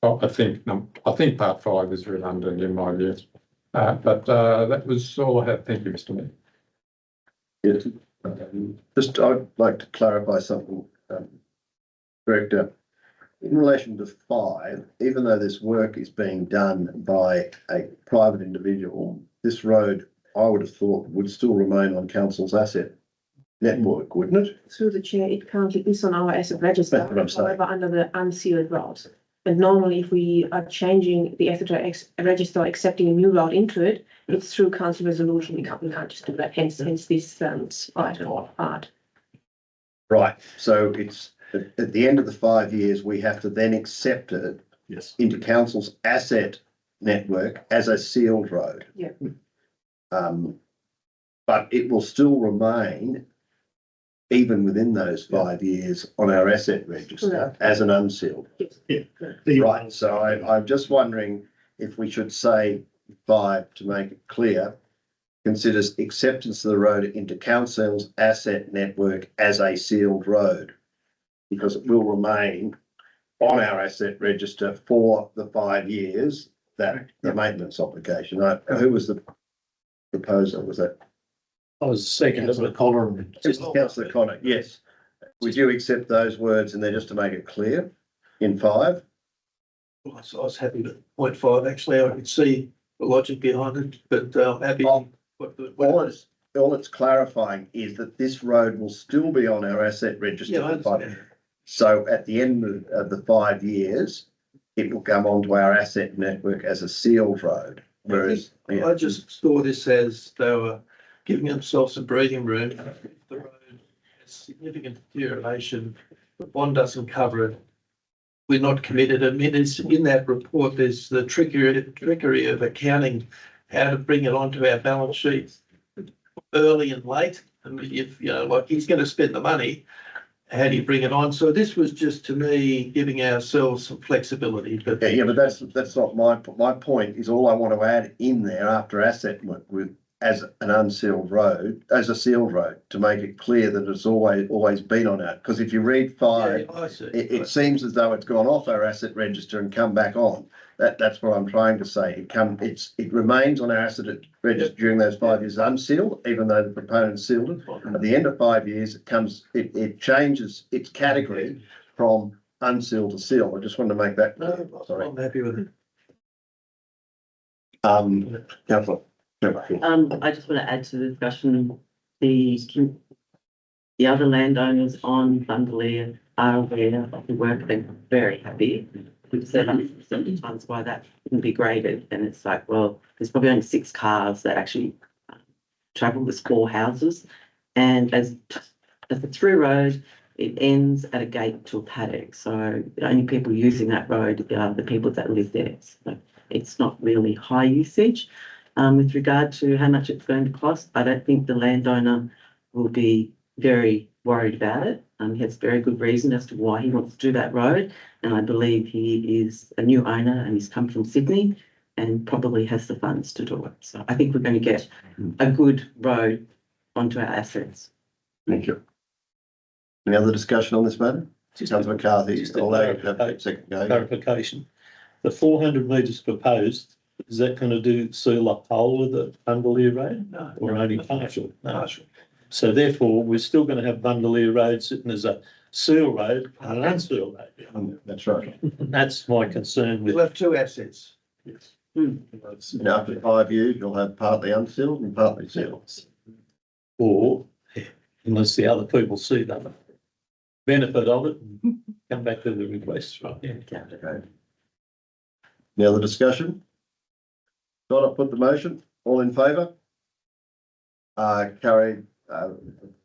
I think part 5 is redundant in my view. But that was all I had. Thank you, Mr. Mayor. Yes. Just I'd like to clarify something, Director. In relation to 5, even though this work is being done by a private individual, this road, I would have thought, would still remain on council's asset network, wouldn't it? Through the chair, it currently is on our asset register, That's what I'm saying. however, under the unsealed route. But normally, if we are changing the asset register, accepting a new route into it, it's through council resolution. We can't just do that. Hence this item or part. Right. So it's at the end of the 5 years, we have to then accept it into council's asset network as a sealed road. Yeah. But it will still remain, even within those 5 years, on our asset register as an unsealed. Yes. Right. So I'm just wondering if we should say 5 to make it clear, considers acceptance of the road into council's asset network as a sealed road, because it will remain on our asset register for the 5 years that the maintenance obligation. Who was the proposer? Was that? I was second of the collar. Councillor Connor, yes. Would you accept those words in there just to make it clear in 5? Well, I was happy with point 5. Actually, I could see the logic behind it, but I'm happy. All it's clarifying is that this road will still be on our asset register. Yeah, I understand. So at the end of the 5 years, it will come onto our asset network as a sealed road. Whereas I just saw this as they were giving themselves some breathing room. If the road has significant deterioration, the bond doesn't cover it, we're not committed. I mean, it's in that report, there's the trickery of accounting, how to bring it onto our balance sheets early and late. I mean, if, like he's going to spend the money, how do you bring it on? So this was just, to me, giving ourselves some flexibility. But but that's not my point. Is all I want to add in there after asset with as an unsealed road, as a sealed road, to make it clear that it's always been on it. Because if you read 5, it seems as though it's gone off our asset register and come back on. That's what I'm trying to say. It remains on our asset register during those 5 years unsealed, even though the proponent sealed it. At the end of 5 years, it changes its category from unsealed to sealed. I just wanted to make that clear. Sorry. I'm happy with it. Councillor. I just want to add to the discussion, the other landowners on Bundalia are aware of the work. They're very happy. We've said several times why that wouldn't be graded, and it's like, well, there's probably only 6 cars that actually travel. There's 4 houses, and as a through road, it ends at a gate to a paddock. So the only people using that road are the people that live there. So it's not really high usage. With regard to how much it's going to cost, I don't think the landowner will be very worried about it. He has very good reason as to why he wants to do that road, and I believe he is a new owner and he's come from Sydney and probably has the funds to do it. So I think we're going to get a good road onto our assets. Thank you. Any other discussion on this matter? Councillor McCarthy, clarification. The 400 metres proposed, is that going to seal up whole of the Bundalia Road? No. Or only partial? No. Partial. So therefore, we're still going to have Bundalia Road sitting as a sewer road and an unsewer road. That's right. And that's my concern with. We'll have two assets. Yes. And after 5 years, you'll have partly unsealed and partly sealed. Or unless the other people see the benefit of it and come back to the request, right? Yeah. Okay. Any other discussion? Not, I put the motion. All in favour? Carried.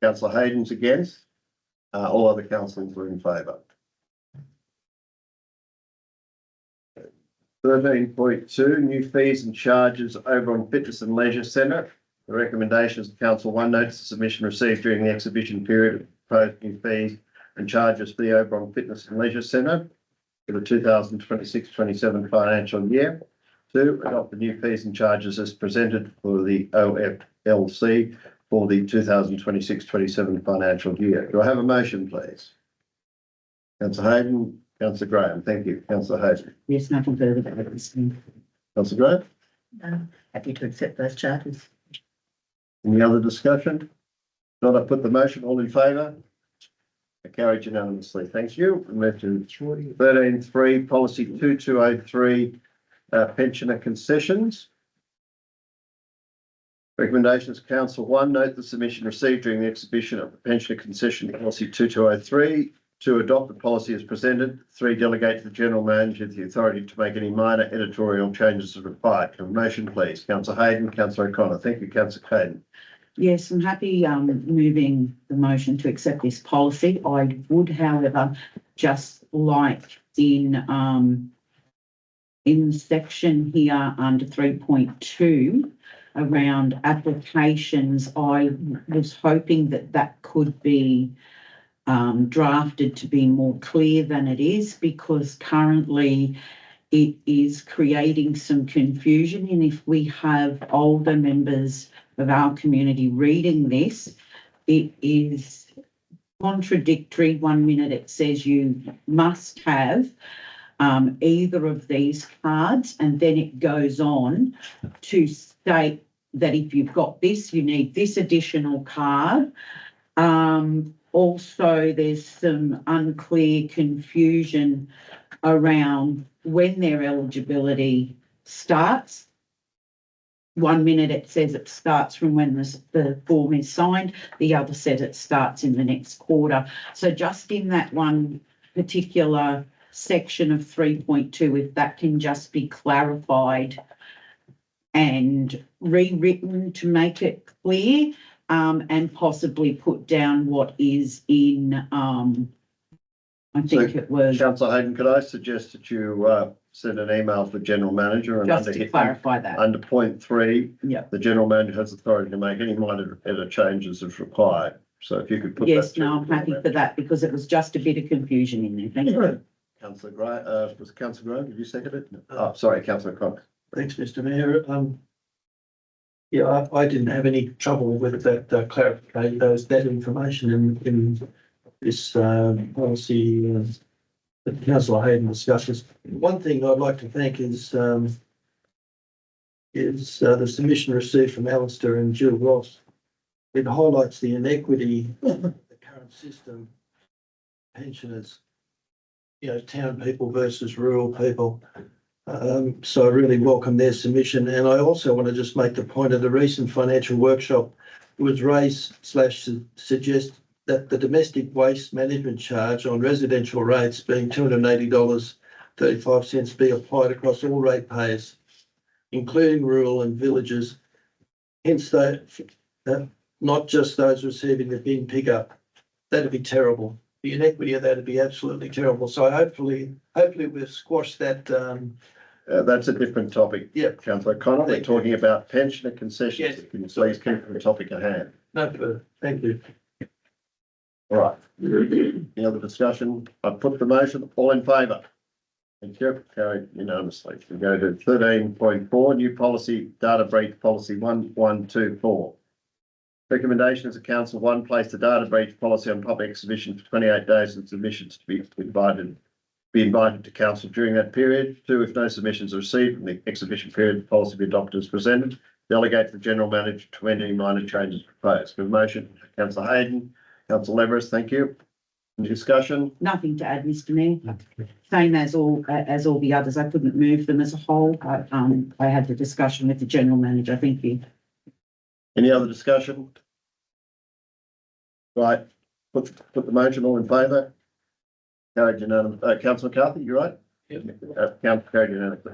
Councillor Hayden's against. All other councillors were in favour. 13.2, new fees and charges Oberon Fitness and Leisure Centre. The recommendation is the council, one, notice of submission received during the exhibition period of proposed new fees and charges for the Oberon Fitness and Leisure Centre for the 2026-27 financial year. 2, adopt the new fees and charges as presented for the OFLC for the 2026-27 financial year. Do I have a motion, please? Councillor Hayden, Councillor Graham. Thank you. Councillor Hayden. Yes, nothing further about this. Councillor Graham. Happy to accept those charges. Any other discussion? Not, I put the motion. All in favour? Carried unanimously. Thank you. We move to 13.3, policy 2203, pensioner concessions. Recommendations, council, 1, note the submission received during the exhibition of the pensioner concession policy 2203. 2, adopt the policy as presented. 3, delegate to the general manager the authority to make any minor editorial changes as required. Can I have a motion, please? Councillor Hayden, Councillor O'Connor. Thank you, Councillor Hayden. Yes, I'm happy moving the motion to accept this policy. I would, however, just like in the section here under 3.2 around applications, I was hoping that that could be drafted to be more clear than it is, because currently it is creating some confusion. And if we have older members of our community reading this, it is contradictory. 1 minute it says you must have either of these cards, and then it goes on to state that if you've got this, you need this additional card. Also, there's some unclear confusion around when their eligibility starts. 1 minute it says it starts from when the form is signed, the other says it starts in the next quarter. So just in that one particular section of 3.2, if that can just be clarified and rewritten to make it clear, and possibly put down what is in, I think it was. Councillor Hayden, could I suggest that you send an email to the general manager and Just to clarify that. Under point 3, Yeah. the general manager has authority to make any minor edit changes as required. So if you could put Yes, that. no, I'm happy for that because it was just a bit of confusion in there. Thank you. Councillor Gray, was it Councillor Graham? Did you second it? Oh, sorry, Councillor Cox. Thanks, Mr Mayor. Yeah, I didn't have any trouble with that clarification, that information in this policy that Councillor Hayden discusses. One thing I'd like to thank is the submission received from Alistair and Jill Ross. It highlights the inequity of the current system, pensioners, town people versus rural people. So I really welcome their submission. And I also want to just make the point of the recent financial workshop was raised / suggest that the domestic waste management charge on residential rates being $280.35 be applied across all ratepayers, including rural and villages, hence not just those receiving the bin pickup. That'd be terrible. The inequity of that would be absolutely terrible. So hopefully we've squashed that. That's a different topic. Yeah. Councillor Connor, we're talking about pensioner concessions. Yes. Can you please keep the topic at hand? No further. Thank you. All right. Any other discussion? I put the motion. All in favour? Thank you. Carried unanimously. We go to 13.4, new policy, data breach policy 1124. Recommendation as a council, 1, place the data breach policy on public exhibition for 28 days and submissions to be invited to council during that period. 2, if no submissions are received from the exhibition period, the policy be adopted as presented. Delegate to the general manager to amend any minor changes proposed. Good motion. Councillor Hayden, Councillor Leveris, thank you. Any discussion? Nothing to add, Mr Mayor. Same as all the others. I couldn't move them as a whole. I had the discussion with the general manager. Thank you. Any other discussion? Right, put the motion, all in favour? Carried unanimously. Councillor McCarthy, you right? Yep. Councillor carried unanimously.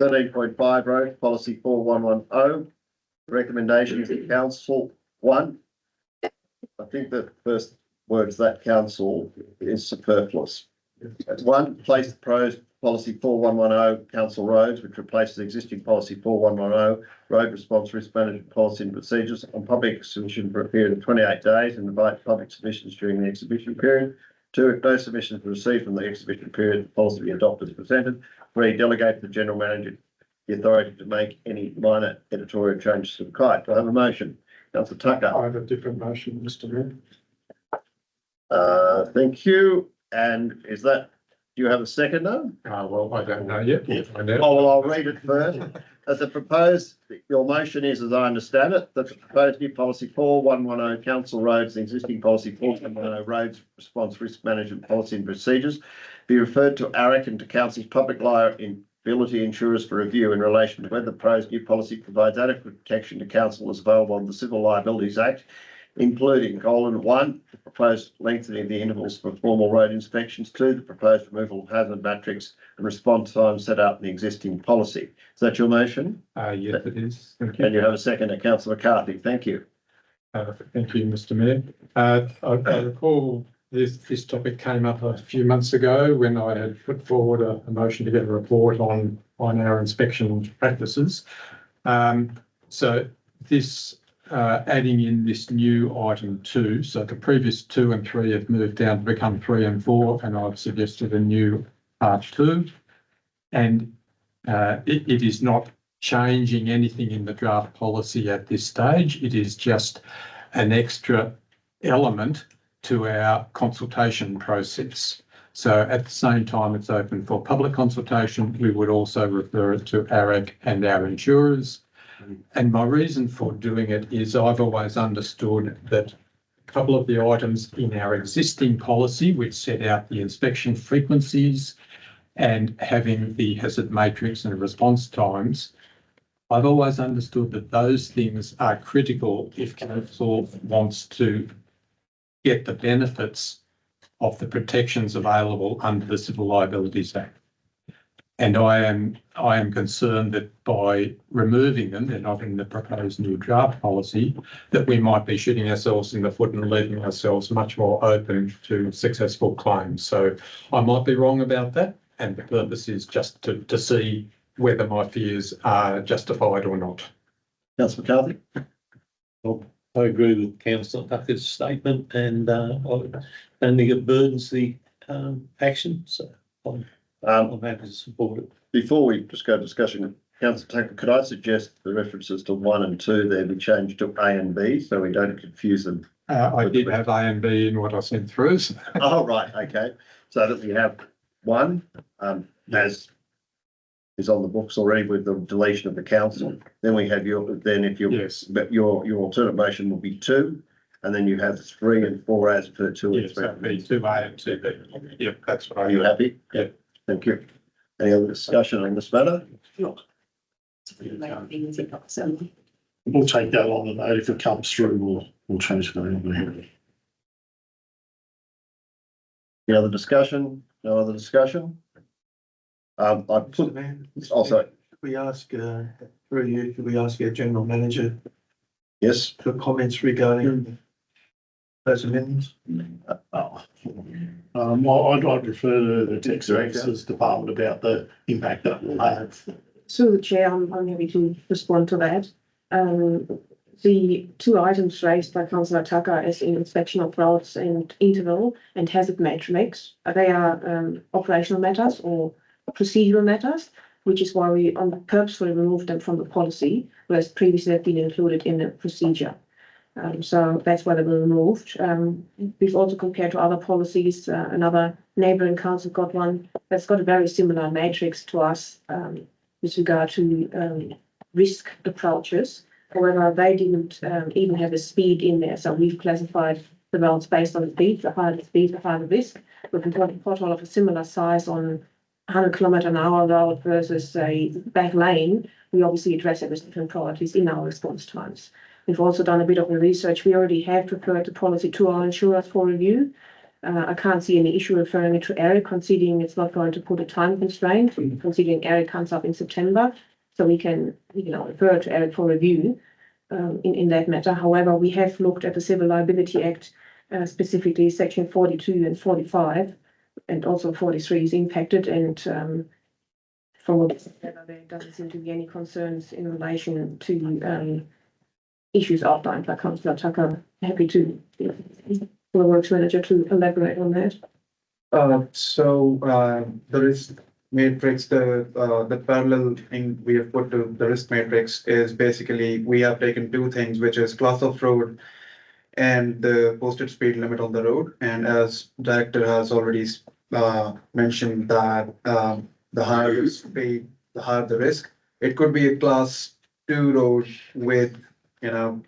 13.5 road policy 4110. Recommendations of council. One, I think the first words that council is superfluous. One, place the proposed policy 4110 council roads, which replaces existing policy 4110 road response risk management policy and procedures on public exhibition for a period of 28 days and invite public submissions during the exhibition period. Two, if no submissions are received from the exhibition period, the policy be adopted as presented. Three, delegate to the general manager the authority to make any minor editorial changes to the kite. Do I have a motion? Councillor Tucker. I have a different motion, Mr Mayor. Thank you. And is that, do you have a second now? Well, I don't know yet. We'll find out. Oh, well, I'll read it first. As the proposed, your motion is, as I understand it, that the proposed new policy 4110 council roads, the existing policy 4110 roads response risk management policy and procedures be referred to ARIC and to council's public liability insurers for review in relation to whether the proposed new policy provides adequate protection to council as available under the Civil Liabilities Act, including one, the proposed lengthening of the intervals for formal road inspections, two, the proposed removal of hazard matrix and response time set out in the existing policy. Is that your motion? Yes, it is. Thank you. And you have a second, Councillor McCarthy. Thank you. Thank you, Mr Mayor. I recall this topic came up a few months ago when I had put forward a motion to get a report on our inspection practices. So this adding in this new item 2, so the previous 2 and 3 have moved down to become 3 and 4, and I've suggested a new part 2. And it is not changing anything in the draft policy at this stage. It is just an extra element to our consultation process. So at the same time it's open for public consultation, we would also refer it to ARIC and our insurers. And my reason for doing it is I've always understood that a couple of the items in our existing policy, which set out the inspection frequencies and having the hazard matrix and response times, I've always understood that those things are critical if council wants to get the benefits of the protections available under the Civil Liabilities Act. And I am concerned that by removing them, they're not in the proposed new draft policy, that we might be shooting ourselves in the foot and leaving ourselves much more open to successful claims. So I might be wrong about that, and the purpose is just to see whether my fears are justified or not. Councillor McCarthy. Well, I agree with Councillor Tucker's statement, and I don't think it burdens the action, so I'm happy to support it. Before we just go to discussion, Councillor Tucker, could I suggest the references to 1 and 2 there be changed to A and B so we don't confuse them? I did have A and B in what I sent through. So. Oh, right, okay. So that we have 1 as is on the books already with the deletion of the council. Then we have your alternate motion will be 2, and then you have 3 and 4 as per 2 and 3. Yes, that'd be 2A and 2B. Yep, that's what I. Are you happy? Yep. Thank you. Any other discussion on this matter? We'll take that on the note. If it comes through, we'll change it over here. Any other discussion? No other discussion? I put also. Could we ask through you? Could we ask our general manager? Yes. For comments regarding those amendments? I'd refer to the Tech Services Department about the impact that will have. Through the chair, I'm happy to respond to that. The 2 items raised by Councillor Tucker as in inspection of routes and interval and hazard matrix, they are operational matters or procedural matters, which is why we purposefully removed them from the policy, whereas previously they've been included in the procedure. So that's why they were removed. We've also compared to other policies. Another neighbouring council got one that's got a very similar matrix to us with regard to risk approaches. However, they didn't even have a speed in there. So we've classified the roads based on speed. The higher the speed, the higher the risk. If we've got a pothole of a similar size on 100 km/h road versus a back lane, we obviously address it with different priorities in our response times. We've also done a bit of the research. We already have prepared the policy to our insurers for review. I can't see any issue referring it to Eric, considering it's not going to put a time constraint, considering Eric comes up in September. So we can, refer to Eric for review in that matter. However, we have looked at the Civil Liability Act, specifically Section 42 and 45, and also 43 is impacted. And from what there doesn't seem to be any concerns in relation to issues outlined by Councillor Tucker. Happy to the works manager to elaborate on that. The risk matrix, the parallel thing we have put to the risk matrix is basically we have taken two things, which is class of road and the posted speed limit on the road. And as director has already mentioned that the higher the speed, the higher the risk. It could be a class 2 road with 100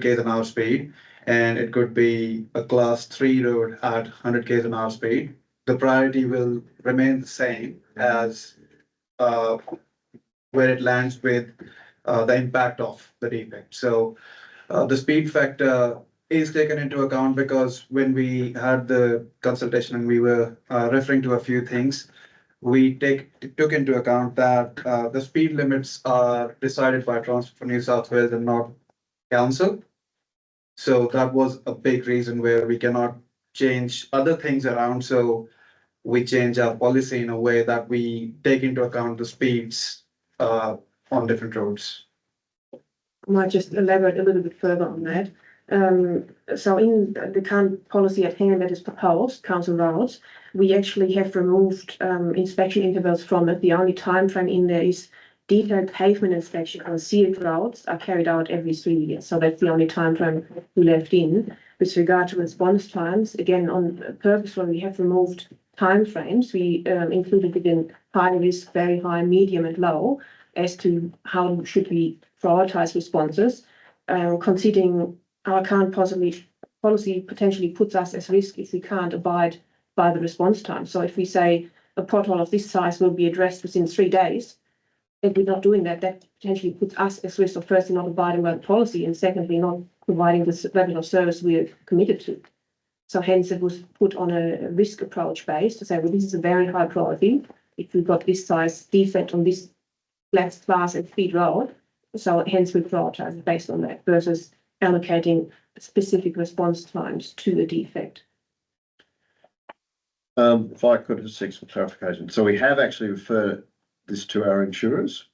km an hour speed, and it could be a class 3 road at 100 km an hour speed. The priority will remain the same as where it lands with the impact of the defect. So the speed factor is taken into account because when we had the consultation and we were referring to a few things, we took into account that the speed limits are decided by Transport for New South Wales and not council. So that was a big reason where we cannot change other things around. So we change our policy in a way that we take into account the speeds on different roads. I might just elaborate a little bit further on that. So in the current policy at hand that is proposed, council roads, we actually have removed inspection intervals from it. The only time frame in there is detailed pavement inspection on sealed roads are carried out every 3 years. So that's the only time frame we left in. With regard to response times, again, on purpose, when we have removed time frames, we included it in high risk, very high, medium and low as to how should we prioritize responses, considering our current policy potentially puts us at risk if we can't abide by the response time. So if we say a pothole of this size will be addressed within 3 days, if we're not doing that, that potentially puts us at risk of firstly not abiding by the policy and secondly not providing the level of service we are committed to. So hence it was put on a risk approach base to say, well, this is a very high priority. If we've got this size defect on this class and speed road, so hence we prioritize based on that versus allocating specific response times to the defect. If I could just seek some clarification. So we have actually referred this to our insurers,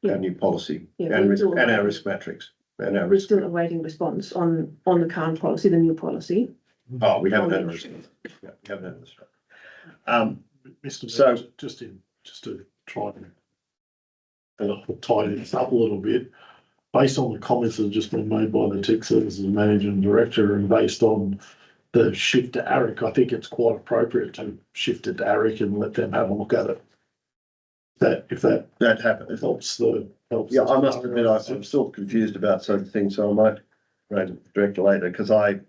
our new policy, and our risk matrix. We're still awaiting response on the current policy, the new policy. Oh, we haven't had a response. Yeah, we haven't had a response. Mr. So Mayor, just to try and tidy this up a little bit, based on the comments that have just been made by the tech services manager and director, and based on the shift to ARIC, I think it's quite appropriate to shift it to ARIC and let them have a look at it. If that happens, helps. Yeah, I must admit, I'm still confused about certain things, so I might raise it director later, because I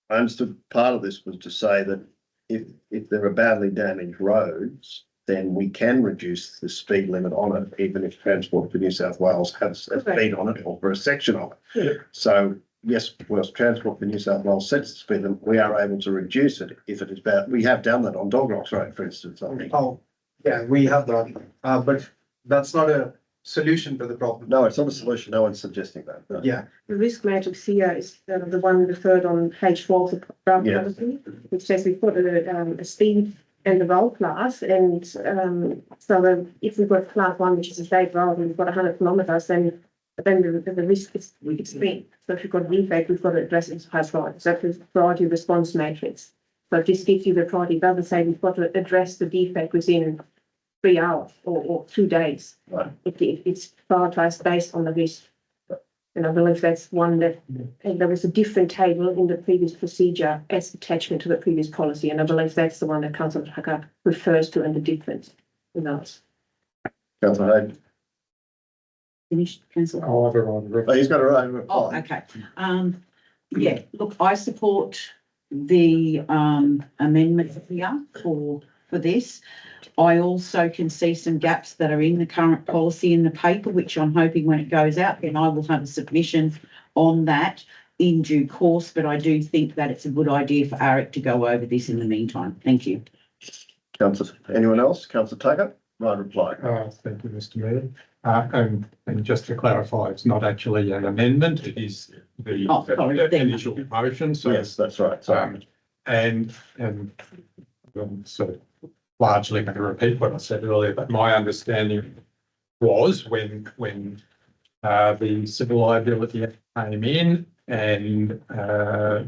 understood part of this was to say that if there are badly damaged roads, then we can reduce the speed limit on it, even if Transport for New South Wales has a speed on it or for a section of it. Yeah. So yes, whilst Transport for New South Wales sets the speed limit, we are able to reduce it if it is bad. We have done that on Dog Rocks Road, for instance, I think. Oh, yeah, we have that, but that's not a solution to the problem. No, it's not a solution. No one's suggesting that. No. Yeah. The risk matrix here is the one referred on page 4 of the draft policy, which says we put a speed and the road class, and so if we've got class 1, which is a state road, and we've got 100 kilometres, then the risk is extreme. So if you've got a defect, we've got to address it as high priority. So that's the priority response matrix. So this gives you the priority. It doesn't say we've got to address the defect within 3 hours or 2 days. Right. It's prioritised based on the risk. And I believe that's one that, and there was a different table in the previous procedure as attachment to the previous policy. And I believe that's the one that Councillor Tucker refers to and the difference with us. Councillor Hayden. Finished, Councillor? Oh, he's got a right. Oh, okay. Yeah, look, I support the amendment here for this. I also can see some gaps that are in the current policy in the paper, which I'm hoping when it goes out, then I will have a submission on that in due course. But I do think that it's a good idea for Eric to go over this in the meantime. Thank you. Councillor, anyone else? Councillor Tucker, my reply. Thank you, Mr. Mayor. And just to clarify, it's not actually an amendment, it is the initial motion, so. Yes, that's right. Sorry. And sort of largely going to repeat what I said earlier, but my understanding was when the civil liability Act came in and I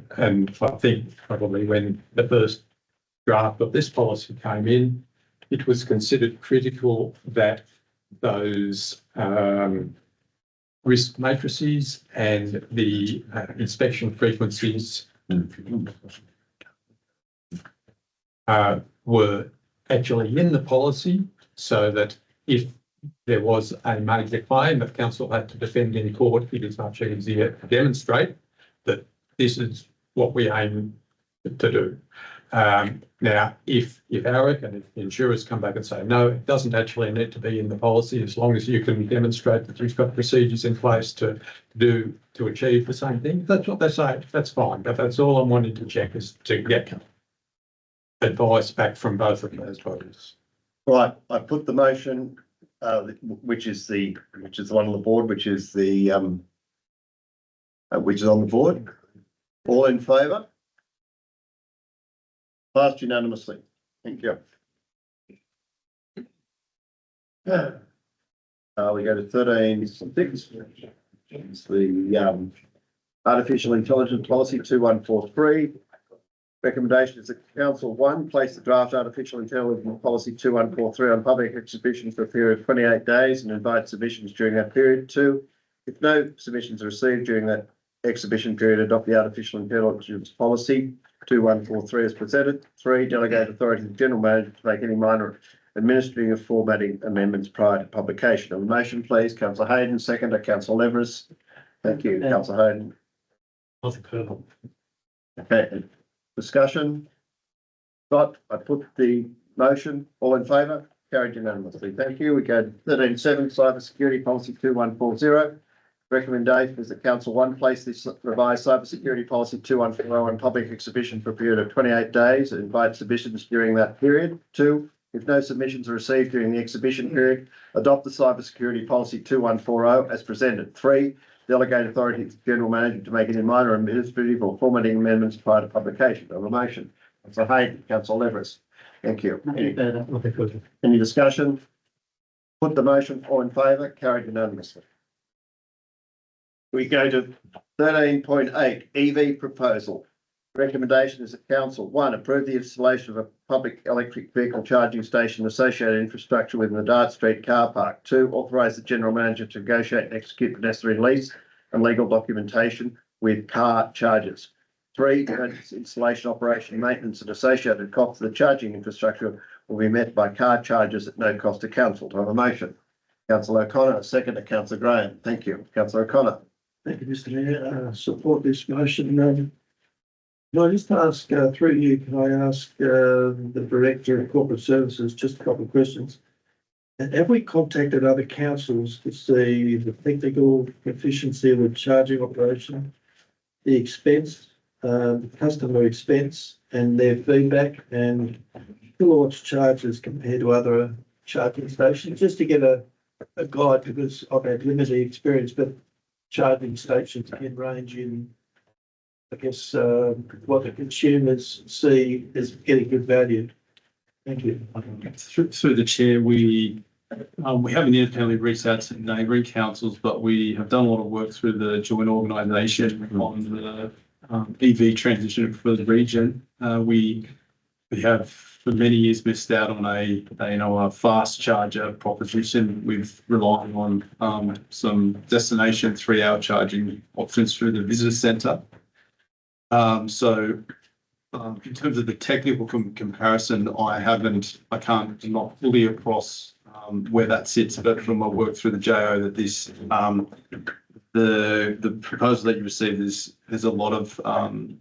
think probably when the first draft of this policy came in, it was considered critical that those risk matrices and the inspection frequencies were actually in the policy, so that if there was a major claim that council had to defend in court, it is much easier to demonstrate that this is what we aim to do. Now, if Eric and if the insurers come back and say, no, it doesn't actually need to be in the policy, as long as you can demonstrate that you've got procedures in place to achieve the same thing, that's what they say, that's fine. But that's all I'm wanting to check, is to get advice back from both of those bodies. Right, I put the motion, which is the one on the board, which is on the board. All in favour? Passed unanimously. Thank you. We go to 13.6. It's the artificial intelligence policy 2143. Recommendation is that Council 1 place the draft artificial intelligence policy 2143 on public exhibition for a period of 28 days and invite submissions during that period. 2, if no submissions are received during that exhibition period, adopt the artificial intelligence policy 2143 as presented. 3, delegate authority to the General Manager to make any minor administrative or formatting amendments prior to publication. A motion, please. Councillor Hayden, seconder. Councillor Leveris. Thank you, Councillor Hayden. Okay. Discussion. Scott, I put the motion. All in favour? Carried unanimously. Thank you. We go to 13.7, Cyber Security Policy 2140. Recommendation is that Council 1 place this revised Cyber Security Policy 2140 on public exhibition for a period of 28 days and invite submissions during that period. 2, if no submissions are received during the exhibition period, adopt the Cyber Security Policy 2140 as presented. 3, delegate authority to the General Manager to make any minor administrative or formatting amendments prior to publication. Of a motion. Councillor Hayden, Councillor Leveris. Thank you. Any discussion? Put the motion. All in favour? Carried unanimously. We go to 13.8, EV proposal. Recommendation is that Council 1 approve the installation of a public electric vehicle charging station associated infrastructure within the Dart Street car park. 2, authorise the General Manager to negotiate and execute the necessary lease and legal documentation with car chargers. 3, installation, operation, maintenance and associated costs of the charging infrastructure will be met by car chargers at no cost to Council. To have a motion. Councillor O'Connor, a second to Councillor Graham. Thank you. Councillor O'Connor. Thank you, Mr. Mayor. Support this motion. Can I just ask, through you, can I ask the Director of Corporate Services just a couple of questions? Have we contacted other councils to see the technical efficiency of the charging operation, the expense, the customer expense and their feedback and kilowatts charges compared to other charging stations, just to get a guide, because I've had limited experience, but charging stations can range in, I guess, what the consumers see as getting good value. Thank you. Through the chair, we haven't independently reached out to neighbouring councils, but we have done a lot of work through the joint organisation on the EV transition for the region. We have for many years missed out on a fast charger proposition with relying on some destination 3-hour charging options through the visitor centre. In terms of the technical comparison, I'm not fully across where that sits, but from my work through the JO, that this the proposal that you received is there's a lot of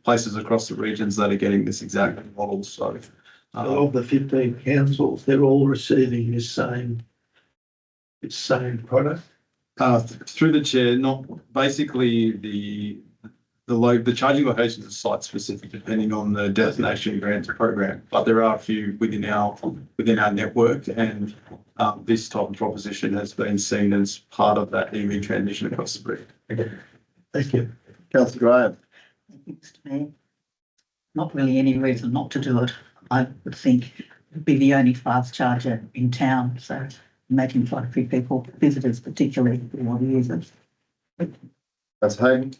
places across the regions that are getting this exact model. So of the 15 councils, they're all receiving this same product. Through the chair, not basically the charging locations are site specific depending on the destination grants program, but there are a few within our network, and this type of proposition has been seen as part of that EV transition across the region. Thank you. Councillor Graham. Mr Mayor, not really any reason not to do it. I would think it'd be the only fast charger in town, so imagine quite a few people, visitors particularly, who want to use it. Councillor Hayden.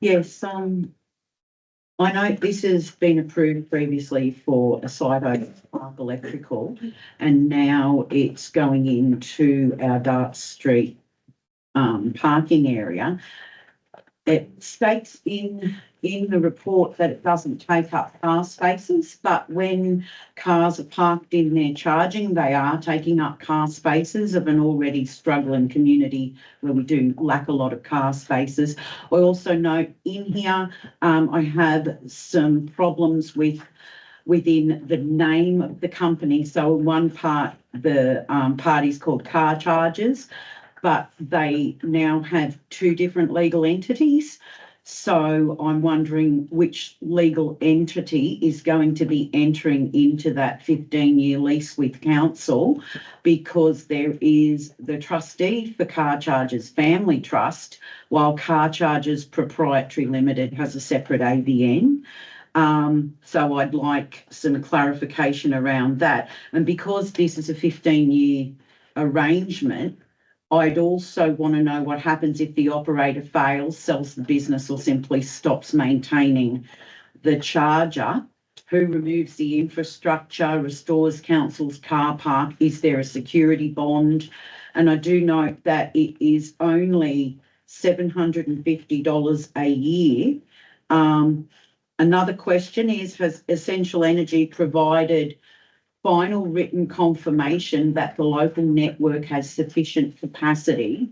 Yes, I know this has been approved previously for a Cyto Spark Electrical, and now it's going into our Dart Street parking area. It states in the report that it doesn't take up car spaces, but when cars are parked in there charging, they are taking up car spaces of an already struggling community where we do lack a lot of car spaces. I also note in here, I have some problems within the name of the company. So in one part, the party's called Car Chargers, but they now have two different legal entities. So I'm wondering which legal entity is going to be entering into that 15-year lease with council, because there is the trustee for Car Chargers Family Trust, while Car Chargers Proprietary Limited has a separate ABN. So I'd like some clarification around that. And because this is a 15-year arrangement, I'd also want to know what happens if the operator fails, sells the business, or simply stops maintaining the charger. Who removes the infrastructure, restores council's car park? Is there a security bond? And I do note that it is only $750 a year. Another question is, has Essential Energy provided final written confirmation that the local network has sufficient capacity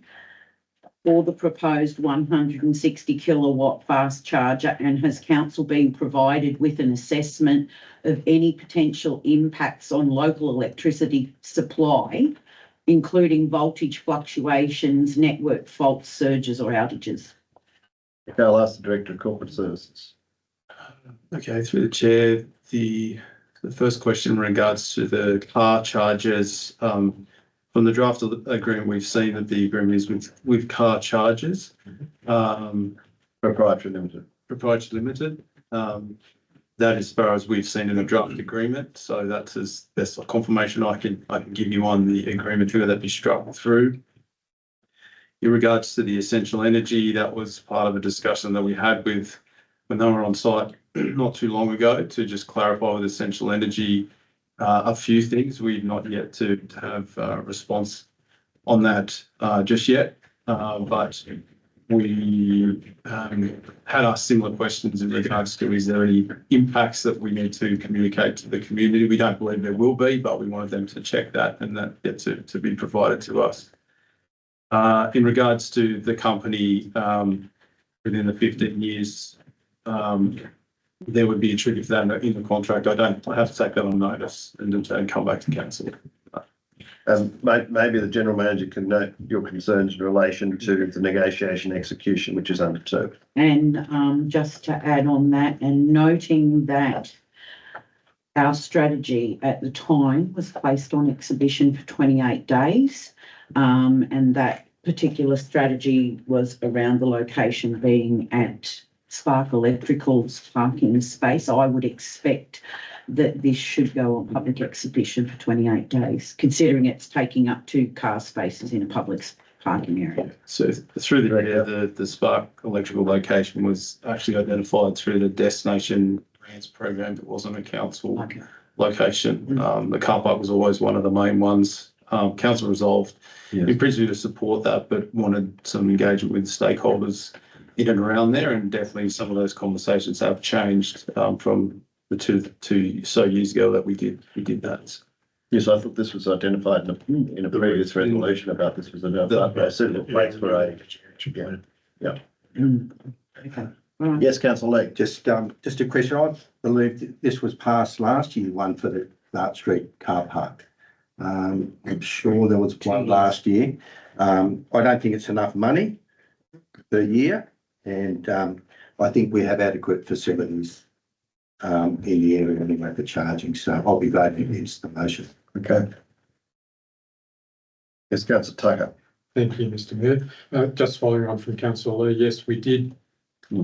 for the proposed 160 kilowatt fast charger, and has council been provided with an assessment of any potential impacts on local electricity supply, including voltage fluctuations, network faults, surges or outages? Okay, I'll ask the Director of Corporate Services. Okay, through the chair, the first question in regards to the car chargers, from the draft of the agreement, we've seen that the agreement is with Car Chargers. Proprietary Limited. Proprietary Limited. That as far as we've seen in the draft agreement. So that's as best a confirmation I can give you on the agreement who that be struck through. In regards to the Essential Energy, that was part of a discussion that we had with when they were on site not too long ago, to just clarify with Essential Energy a few things. We've not yet to have a response on that just yet, but we had asked similar questions in regards to, is there any impacts that we need to communicate to the community? We don't believe there will be, but we wanted them to check that and that yet to be provided to us. In regards to the company, within the 15 years, there would be a trigger for that in the contract. I have to take that on notice and come back to council. Maybe the General Manager can note your concerns in relation to the negotiation execution, which is undertook. And just to add on that, and noting that our strategy at the time was placed on exhibition for 28 days, and that particular strategy was around the location being at Spark Electrical's parking space. I would expect that this should go on public exhibition for 28 days, considering it's taking up 2 car spaces in a public parking area. So through the Spark Electrical location was actually identified through the destination grants program. It wasn't a council location. The car park was always one of the main ones. Council resolved in principle to support that, but wanted some engagement with stakeholders in and around there, and definitely some of those conversations have changed from the two so years ago that we did that. Yes, I thought this was identified in a previous resolution about this was a suitable place for a. Yeah. Okay. Right. Yes, councillor Lee. Just a question. I believe that this was passed last year, one for the Dart Street car park. I'm sure there was one last year. I don't think it's enough money per year, and I think we have adequate facilities in the area anyway for charging. So I'll be voting against the motion. Okay. Yes, councillor Tucker. Thank you, Mr Mayor. Just following on from councillor Lee, yes, we did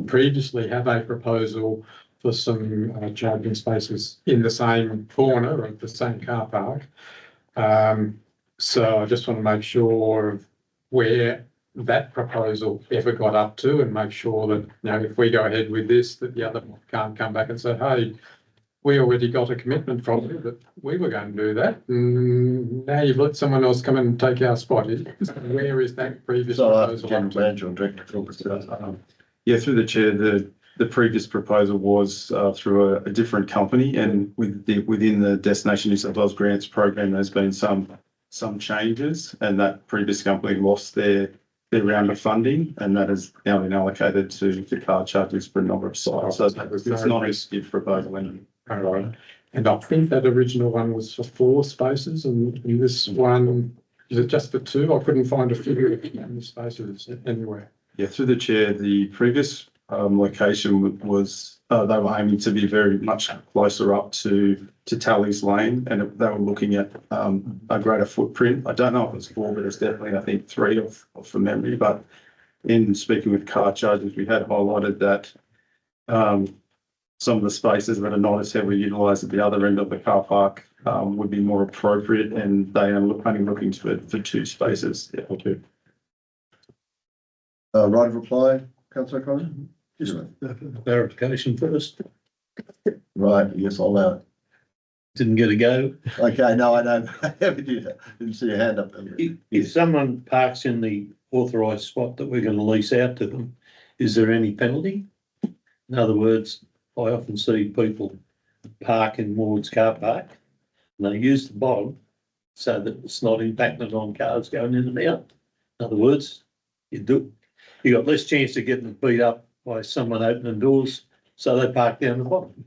previously have a proposal for some charging spaces in the same corner of the same car park. So I just want to make sure of where that proposal ever got up to and make sure that, you know, if we go ahead with this, that the other can't come back and say, hey, we already got a commitment from you that we were going to do that. Now you've let someone else come and take our spot. Where is that previous proposal? General Manager or Director of Corporate Services. Yeah, through the chair, the previous proposal was through a different company, and within the Destination New South Wales Grants program, there's been some changes, and that previous company lost their round of funding, and that has now been allocated to car charges for a number of sites. So it's not a skip proposal anymore. All right. And I think that original one was for 4 spaces, and this one, is it just for 2? I couldn't find a figure of how many spaces anywhere. Yeah, through the chair, the previous location was, they were aiming to be very much closer up to Tally's Lane, and they were looking at a greater footprint. I don't know if it's 4, but it's definitely, I think, 3 from memory. But in speaking with car chargers, we had highlighted that some of the spaces that are not as heavily utilised at the other end of the car park would be more appropriate, and they are only looking for 2 spaces. Yeah, okay. Right of reply, councillor Connor? Just clarification first. Right, yes, I'll allow it. Didn't get a go. Okay, no, I know. Didn't see your hand up. If someone parks in the authorised spot that we're going to lease out to them, is there any penalty? In other words, I often see people park in Ward's car park and they use the bottom so that it's not impacted on cars going in and out. In other words, you got less chance of getting beat up by someone opening doors, so they park down the bottom.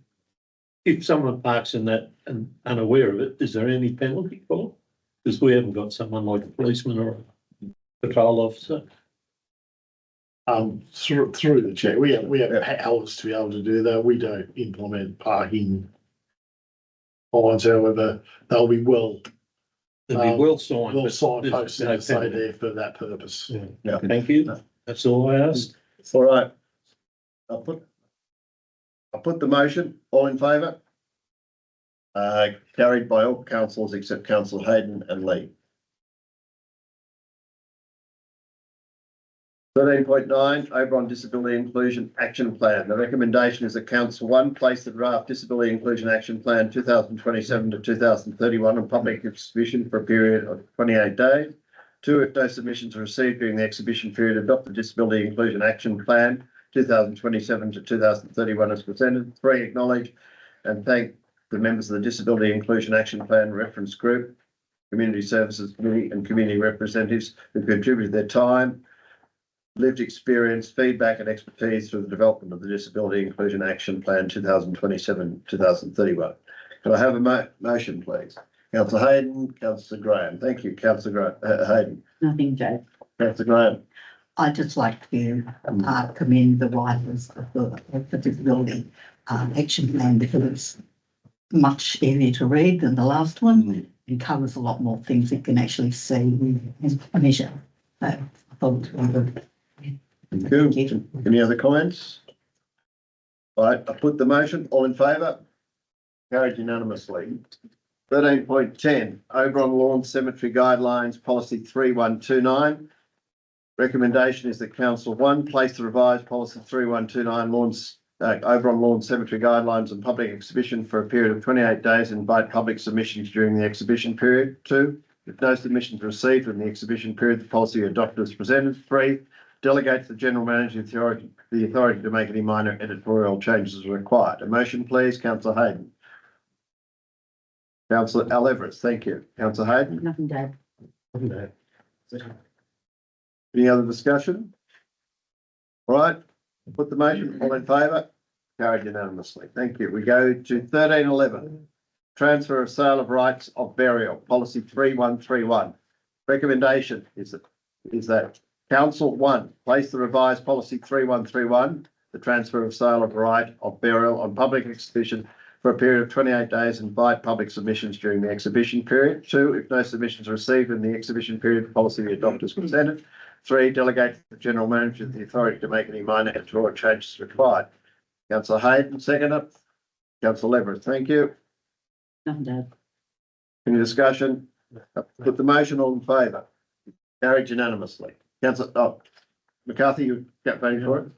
If someone parks in that and unaware of it, is there any penalty for it? Because we haven't got someone like a policeman or a patrol officer. Through the chair, we have powers to be able to do that. We don't implement parking fines, however, they'll be well Signed. Well signposted No to say penalty. there for that purpose. Yeah. Thank you. That's all I asked. All right. I'll put the motion. All in favour? Carried by all councillors except councillor Hayden and Lee. 13.9, Oberon Disability Inclusion Action Plan. The recommendation is that Council 1 place the draft Disability Inclusion Action Plan 2027 to 2031 on public exhibition for a period of 28 days. 2, if no submissions are received during the exhibition period, adopt the Disability Inclusion Action Plan 2027 to 2031 as presented. 3, acknowledge and thank the members of the Disability Inclusion Action Plan Reference Group, Community Services Committee and community representatives who contributed their time, lived experience, feedback and expertise through the development of the Disability Inclusion Action Plan 2027-2031. Can I have a motion, please? Councillor Hayden, Councillor Graham. Thank you, Councillor Hayden. Nothing, Joe. Councillor Graham. I'd just like to commend the writers of the Disability Action Plan because it's much easier to read than the last one and covers a lot more things you can actually see and measure. So I thought it was very good. Thank you. Any other comments? All right, I put the motion. All in favour? Carried unanimously. 13.10, Oberon Lawn Cemetery Guidelines Policy 3129. Recommendation is that Council 1 place the revised Policy 3129 Oberon Lawn Cemetery Guidelines on public exhibition for a period of 28 days and invite public submissions during the exhibition period. 2, if no submissions are received in the exhibition period, the policy adopted as presented. 3, delegate to the General Manager the authority to make any minor editorial changes as required. A motion, please, Councillor Hayden. Councillor Al Everest, thank you. Councillor Hayden, Nothing to add. any other discussion? All right, put the motion, all in favour? Carried unanimously. Thank you. We go to 1311. Transfer of sale of rights of burial, policy 3131. Recommendation is that Council 1, place the revised policy 3131, the transfer of sale of right of burial on public exhibition for a period of 28 days and invite public submissions during the exhibition period. 2, if no submissions are received in the exhibition period, the policy be adopted as presented. 3, delegate to the General Manager the authority to make any minor editorial changes required. Councillor Hayden, seconder. Councillor Everett, thank you. Nothing to add. Any discussion? Put the motion, all in favour? Carried unanimously. Councillor, McCarthy, you voting for it?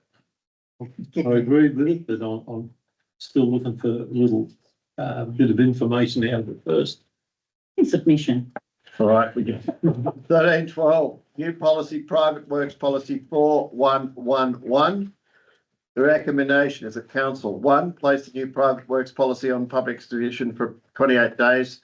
I agree with it, but I'm still looking for a little bit of information out of it first. In submission. All right, we go. 1312, new policy, private works policy 4111. The recommendation is that Council 1, place the new private works policy on public exhibition for 28 days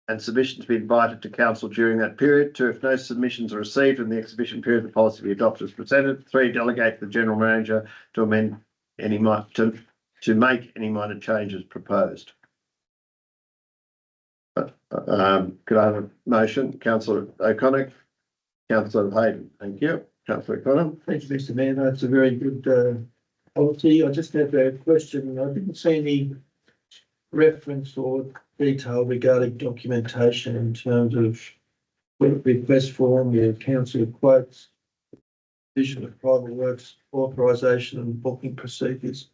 and submissions be invited to Council during that period. 2, if no submissions are received in the exhibition period, the policy be adopted as presented. 3, delegate to the General Manager to amend any to make any minor changes proposed. Could I have a motion? Councillor O'Connor, Councillor Hayden, thank you. Councillor O'Connor. Thank you, Mr Mayor. That's a very good policy. I just have a question. I didn't see any reference or detail regarding documentation in terms of request form, your council quotes, vision of private works, authorisation and booking procedures.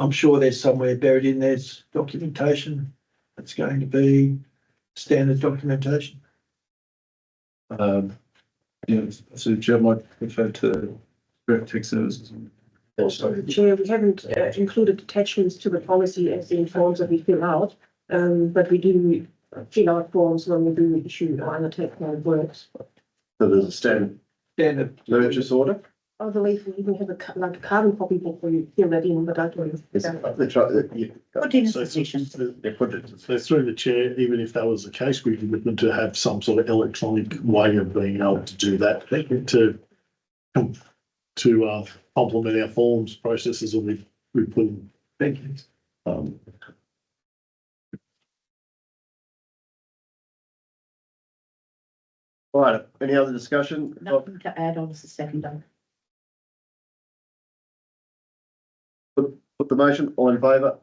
I'm sure there's somewhere buried in there's documentation that's going to be standard documentation. Yes, so Chair might refer to direct tech services. Chair, we haven't included attachments to the policy as in forms that we fill out, but we do fill out forms when we do issue or undertake works. So there's a standard purchase order. I believe we even have a carbon copy book where you fill that in, but I don't. That's right. Put in a So, submission. so through the chair, even if that was the case, we'd be looking to have some sort of electronic way of being able to do that. To complement our forms processes that we put in. Thank you. All right, any other discussion? Nothing to add. I was the seconder. Put the motion, all in favour?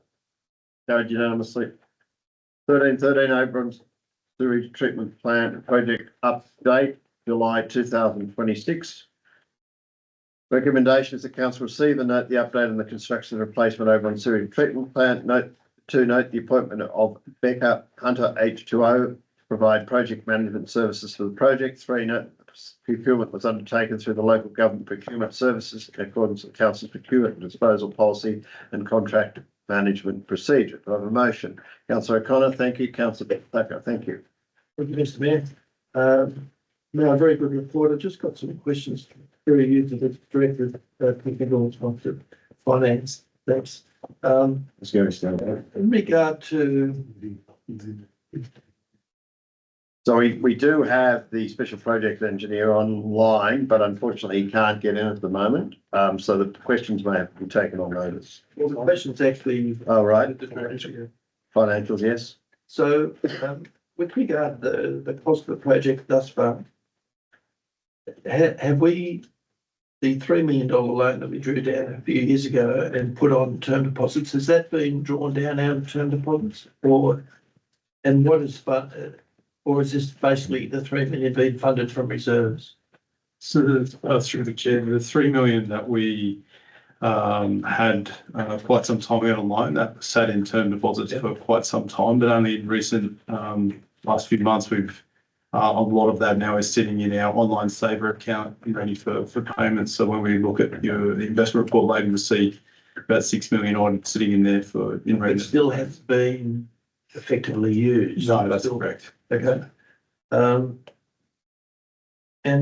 Carried unanimously. 1313 Oberon Sewage Treatment Plant Project Update, July 2026. Recommendation is the council receive and note the update on the construction and replacement Oberon Sewage Treatment Plant. Note the appointment of Becca Hunter H2O to provide project management services for the project. 3, note procurement was undertaken through the local government procurement services in accordance with council's procurement and disposal policy and contract management procedure. Do I have a motion? Councillor O'Connor, thank you. Councillor Thacker, thank you. Thank you, Mr Mayor. Now, a very good report. I've just got some questions for you to the Director of Technical Finance. Thanks. Let's go down. In regard to So we do have the special project engineer online, but unfortunately he can't get in at the moment. So the questions may have to be taken on notice. well, the questions actually. All right. The Director. Financials, yes. So, with regard to the cost of the project thus far, have we, the $3 million loan that we drew down a few years ago and put on term deposits, has that been drawn down out of term deposits? And what is, or is this basically the $3 million being funded from reserves? So through the chair, the 3 million that we had quite some time ago online that sat in term deposits for quite some time, but only in recent last few months we've a lot of that now is sitting in our online saver account and ready for payments. So when we look at the investment report later, you'll see about 6 million odd sitting in there for in It still has been effectively used. No, that's correct. Okay. And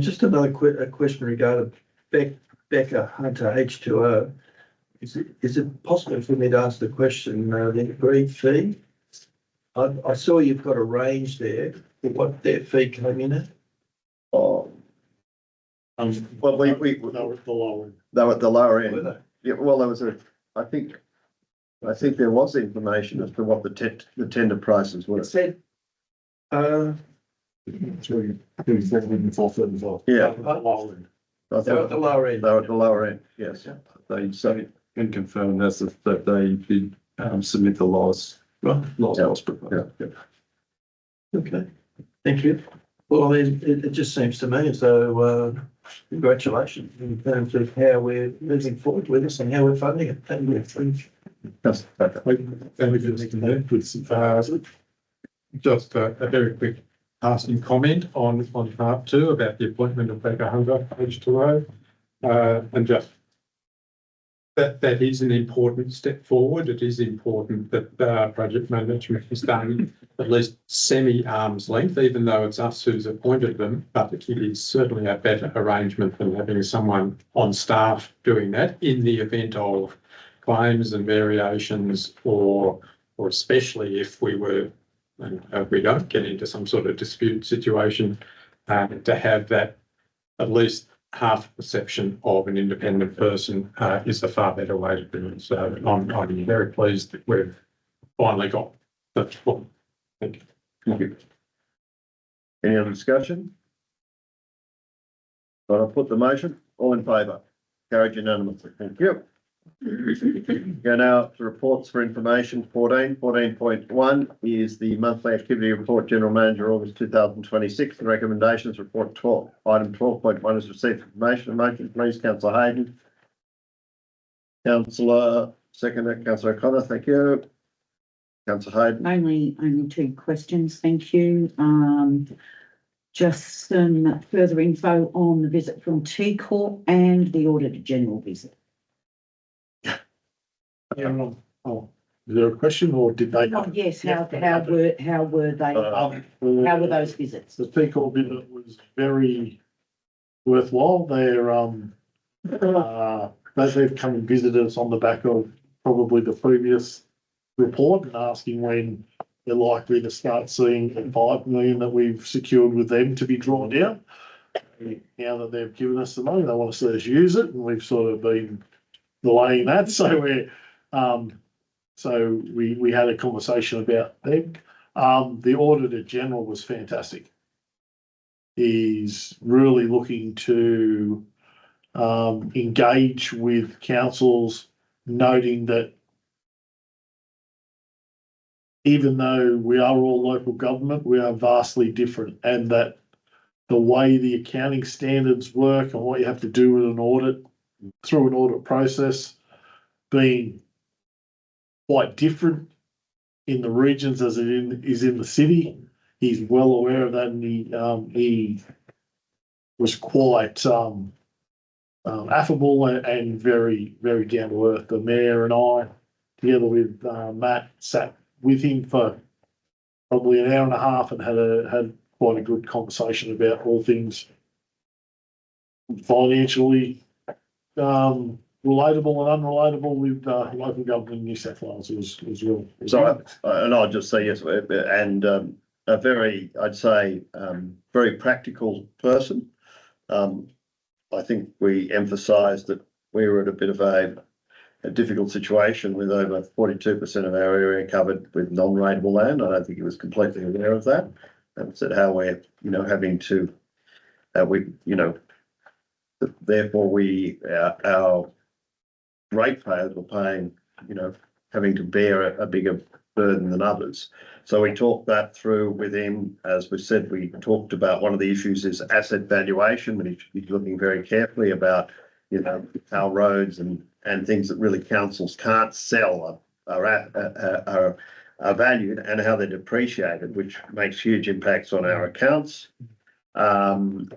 just another question regarding Becca Hunter H2O. Is it possible for me to ask the question, the agreed fee I saw you've got a range there, what their fee came in at? Oh, well, they were at the lower end. they were at the lower Were end. they? Yeah, well, there was I think there was information as to what the tender prices were. It said, Three, 4, 34. Yeah. At the lower end. I they're at thought the lower end. they were at the lower end, yes. They, so, And confirm that they did submit the laws. Right. Laws proposed. yeah. Okay, thank you. Well, it just seems to me as though, congratulations in terms of how we're moving forward with this and how we're funding it. Thank you. That's, Just a very quick passing comment on part 2 about the appointment of Becca Hunter, H2O. And just that is an important step forward. It is important that project management is done at least semi-arm's length, even though it's us who's appointed them, but it is certainly a better arrangement than having someone on staff doing that in the event of claims and variations, or especially if we were, and we don't get into some sort of dispute situation, to have that at least half perception of an independent person is a far better way to do it. So I'm very pleased that we've finally got that one. Thank you. thank you. Any other discussion? But I'll put the motion, all in favour, carried unanimously, thank you. Go now to reports for information 14.1 is the monthly activity report, General Manager, August 2026. The recommendations report 12. Item 12.1 is received information. Motion, please, Councillor Hayden. Councillor Seconder, Councillor O'Connor, thank you. Councillor Hayden. Only 2 questions, thank you. Just some further info on the visit from T Corp and the Auditor General visit. Yeah, is there a question or did they? Oh, yes, how were those visits? The Peacock visit was very worthwhile. They've come and visited us on the back of probably the previous report and asking when they're likely to start seeing the 5 million that we've secured with them to be drawn down. Now that they've given us the money, they want to see us use it, and we've sort of been delaying that. So we had a conversation about them. The Auditor General was fantastic. He's really looking to engage with councils, noting that even though we are all local government, we are vastly different, and that the way the accounting standards work and what you have to do with an audit through an audit process being quite different in the regions as it is in the city. He's well aware of that, and he was quite affable and very, very down to earth. The mayor and I, together with Matt, sat with him for probably an hour and a half and had quite a good conversation about all things financially relatable and unrelatable with local government in New South Wales. It was real. So, and I'll just say yes, and a very, I'd say, very practical person. I think we emphasised that we were at a bit of a difficult situation with over 42% of our area covered with non-rateable land. I don't think he was completely aware of that, and said how we're, having to, therefore our ratepayers were paying, having to bear a bigger burden than others. So we talked that through with him. As we said, we talked about one of the issues is asset valuation, but he's looking very carefully about, our roads and things that really councils can't sell are valued and how they're depreciated, which makes huge impacts on our accounts. And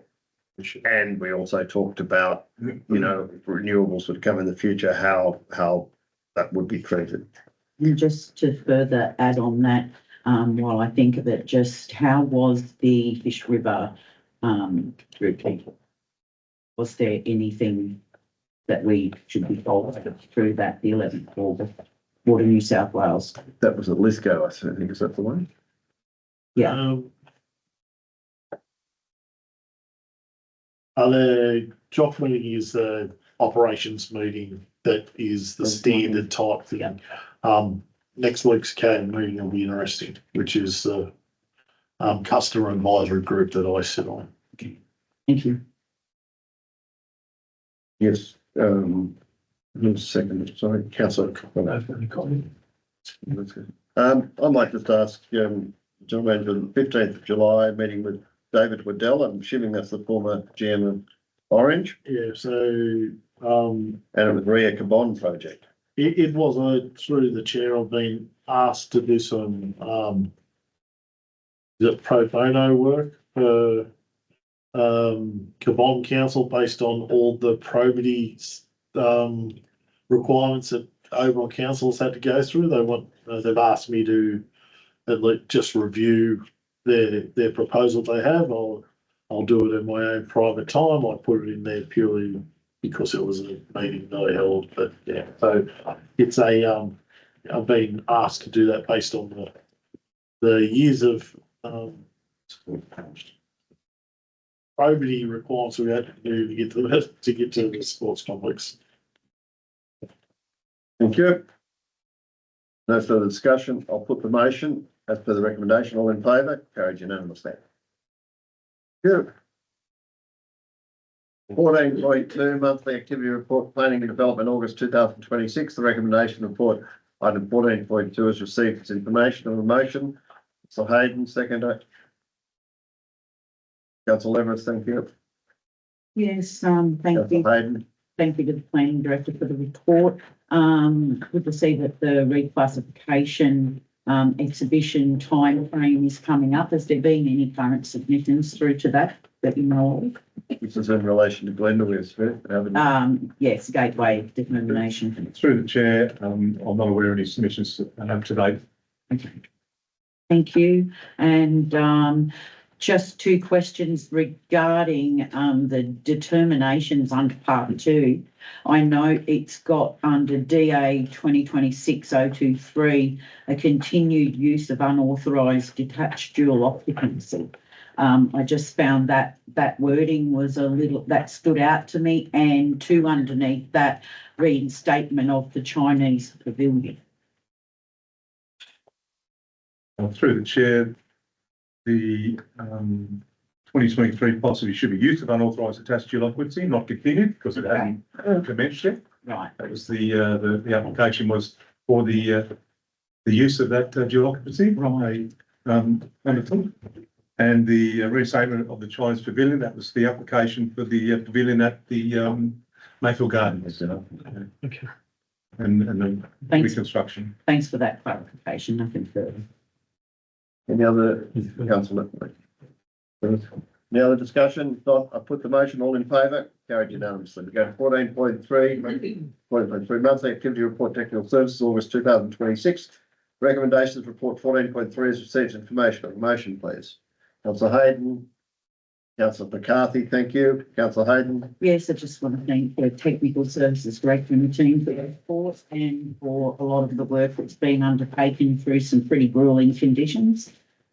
we also talked about, renewables would come in the future, how that would be treated. And just to further add on that, while I think of it, just how was the Fish River through people? Was there anything that we should be told through that, the 11th of August? Water New South Wales. That was at Lisco, I think, is that the one? Yeah. The job meeting is the operations meeting that is the standard type thing. Next week's CAD meeting will be interesting, which is the customer advisory group that I sit on. Thank you. Yes, who's second, sorry, councillor. I'd like to ask, John Manager, the 15th of July, meeting with David Waddell. I'm assuming that's the former GM of Orange. Yeah, so, and it was Ria Cabon project. it was through the chair, I've been asked to do some, pro bono work for, Cabon Council based on all the probity, requirements that Oberon Council's had to go through. They've asked me to just review their proposal they have. I'll do it in my own private time. I put it in there purely because it was a meeting that I held, but yeah, so it's I've been asked to do that based on the years of, probity requirements we had to do to get to the sports complex. Thank you. No further discussion. I'll put the motion as per the recommendation. All in favour? Carried unanimously. Good. 14.2 monthly activity report, planning and development, August 2026. The recommendation report, item 14.2, is received as information on the motion. So Hayden, seconder. Councillor Everest, thank you. Yes, thank you. Hayden. Thank you to the planning director for the report. Good to see that the reclassification exhibition timeframe is coming up. Has there been any current submissions through to that you know of? This is in relation to Glendower Street. Yes, gateway determination. Through the chair, I'm not aware of any submissions to date. Okay. Thank you. And just two questions regarding the determinations under part 2. I know it's got under DA 2026-023 a continued use of unauthorised detached dual occupancy. I just found that wording was that stood out to me, and 2 underneath that, reinstatement of the Chinese pavilion. Through the chair, the 2023 policy should be use of unauthorised attached dual occupancy, not continued, because it hadn't commenced yet. Right. That was the application was for the use of that dual occupancy. Right. Undertook. And the restatement of the Chinese pavilion, that was the application for the pavilion at the Mayfield Gardens. Okay. And the reconstruction. Thanks for that clarification. Nothing further. Any other, councillor? Any other discussion? If not, I put the motion. All in favour? Carried unanimously. We go to 14.3 monthly activity report, technical services, August 2026. Recommendations report 14.3 is received information on the motion, please. Councillor Hayden. Councillor McCarthy, thank you. Councillor Hayden. Yes, I just want to thank the technical services director and the team for their support and for a lot of the work that's been undertaken through some pretty grueling conditions.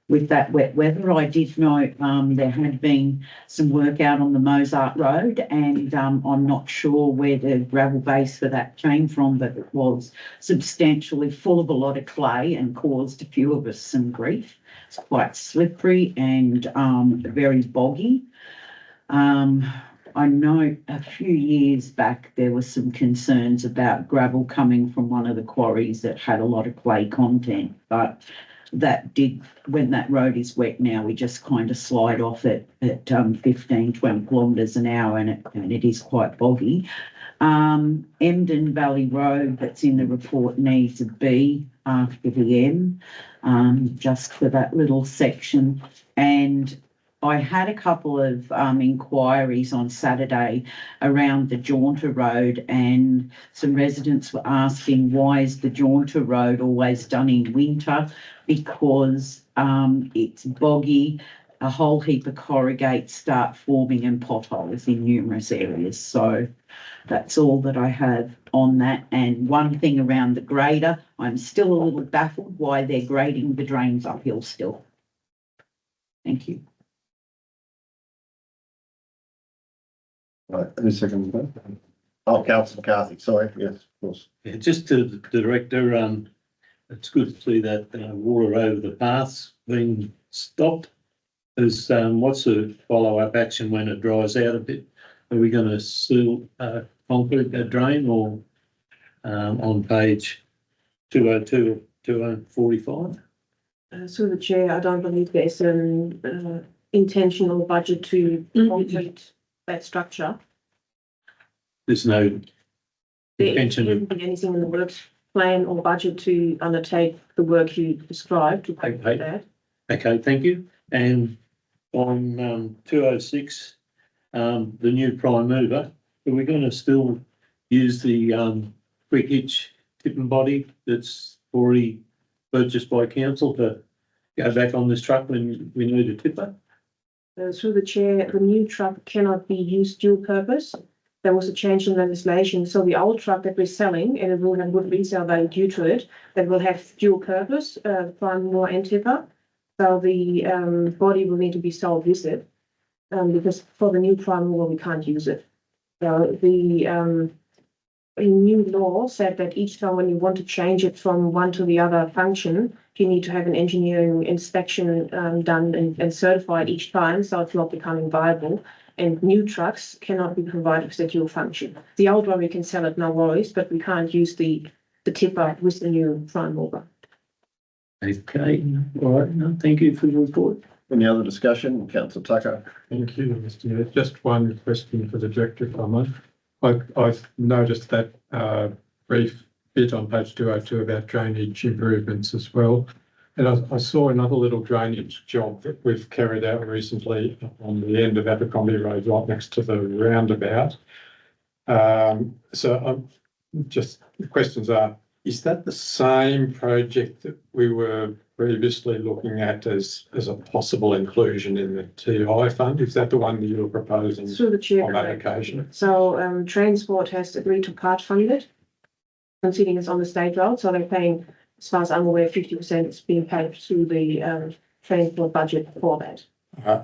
With that wet weather, I did note there had been some work out on the Mozart Road, and I'm not sure where the gravel base for that came from, but it was substantially full of a lot of clay and caused a few of us some grief. It's quite slippery and very boggy. I know a few years back there were some concerns about gravel coming from one of the quarries that had a lot of clay content, but when that road is wet now, we just kind of slide off at 15, 20 kilometres an hour, and it is quite boggy. Emden Valley Road that's in the report needs a B after the M, just for that little section. And I had a couple of inquiries on Saturday around the Jaunter Road, and some residents were asking why is the Jaunter Road always done in winter, because it's boggy. a whole heap of corrugates start forming and potholes in numerous areas. So that's all that I have on that. And one thing around the grader, I'm still a little baffled why they're grading the drains uphill still. Thank you. Right, who's second? Oh, Councillor McCarthy, sorry, yes, of course. Yeah, just to the director, it's good to see that water over the paths being stopped. What's the follow-up action when it dries out a bit? Are we going to seal concrete that drain or on page 202 or 245? Through the chair, I don't believe there's an intentional budget to complete that structure. There's no There intention isn't anything in the works plan or budget to undertake the work you described to complete that. Okay, thank you. And on 206, the new prime mover, are we going to still use the quick hitch tipping body that's already purchased by council to go back on this truck when we need a tipper? Through the chair, the new truck cannot be used dual purpose. There was a change in legislation, so the old truck that we're selling, and it will have good resale value due to it, that will have dual purpose, prime mover and tipper. So the body will need to be sold with it, because for the new prime mover we can't use it. So the new law said that each time when you want to change it from one to the other function, you need to have an engineering inspection done and certified each time, so it's not becoming viable. And new trucks cannot be provided with a dual function. The old one we can sell it, no worries, but we can't use the tipper with the new prime mover. Okay, all right, no, thank you for the report. Any other discussion? Councillor Tucker. Thank you, Mr. Mayor. Just one question for the director, if I might. I've noticed that brief bit on page 202 about drainage improvements as well. And I saw another little drainage job that we've carried out recently on the end of Abercrombie Road, right next to the roundabout. So just the questions are, is that the same project that we were previously looking at as a possible inclusion in the TI fund? Is that the one that you were proposing Through the chair, on that correct. occasion? So Transport has agreed to part fund it, considering it's on the state road, so they're paying, as far as I'm aware, 50% is being paid through the transport budget for that.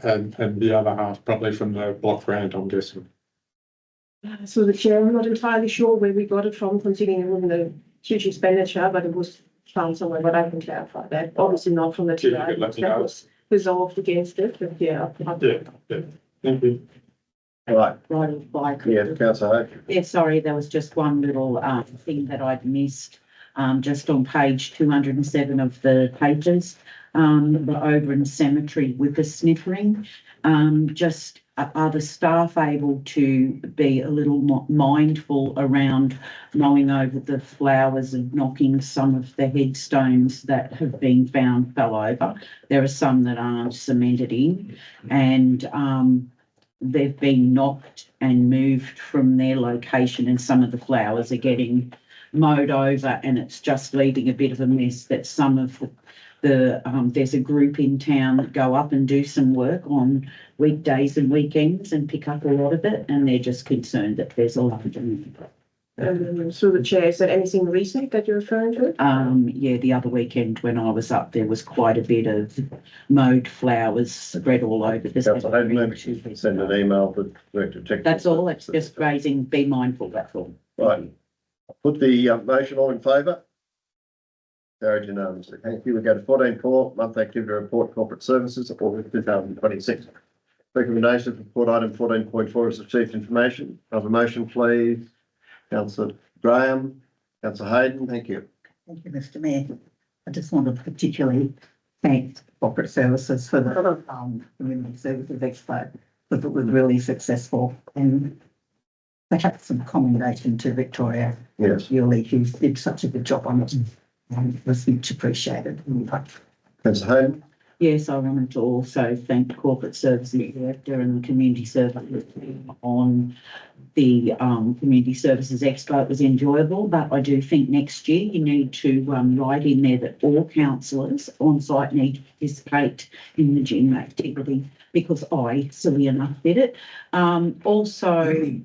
And the other half probably from the block grant, I'm guessing. So the chair, I'm not entirely sure where we got it from, considering it wasn't a huge expenditure, but it was found somewhere, but I can clarify that. Obviously not from the TI, Yeah, you could let me that know. was resolved against it, but yeah. Yeah. Thank you. Right, Right, bike. yeah, Councillor Hope. Yeah, sorry, there was just one little thing that I'd missed. Just on page 207 of the pages, the Oberon Cemetery with the sniffering. Just are the staff able to be a little mindful around mowing over the flowers and knocking some of the headstones that have been found fell over? There are some that aren't cemented in, and they've been knocked and moved from their location, and some of the flowers are getting mowed over, and it's just leaving a bit of a mess. That some of there's a group in town that go up and do some work on weekdays and weekends and pick up a lot of it, and they're just concerned that there's a lot of them. Through the chair, is that anything recent that you're referring to? Yeah, the other weekend when I was up, there was quite a bit of mowed flowers spread all over the Councillor Hayden, maybe you can send an email to Director of Technical. That's all. It's just raising, be mindful, that's all. Right. Put the motion, all in favour? Carried unanimously. Thank you. We go to 14.4, monthly activity report, corporate services, August 2026. Recommendation for report item 14.4 is received information. Have a motion, please. Councillor Graham, Councillor Hayden, thank you. Thank you, Mr. Mayor. I just want to particularly thank Corporate Services for the Community Services Expo, because it was really successful, and perhaps some commendation to Victoria. Yes. Yuli, who did such a good job on it, and it was much appreciated. Councillor Hayden. Yes, I wanted to also thank the Corporate Services Director and the Community Services team on the Community Services Expo. It was enjoyable, but I do think next year you need to write in there that all councillors on site need to participate in the gym activity, because I, silly enough, did it. Also,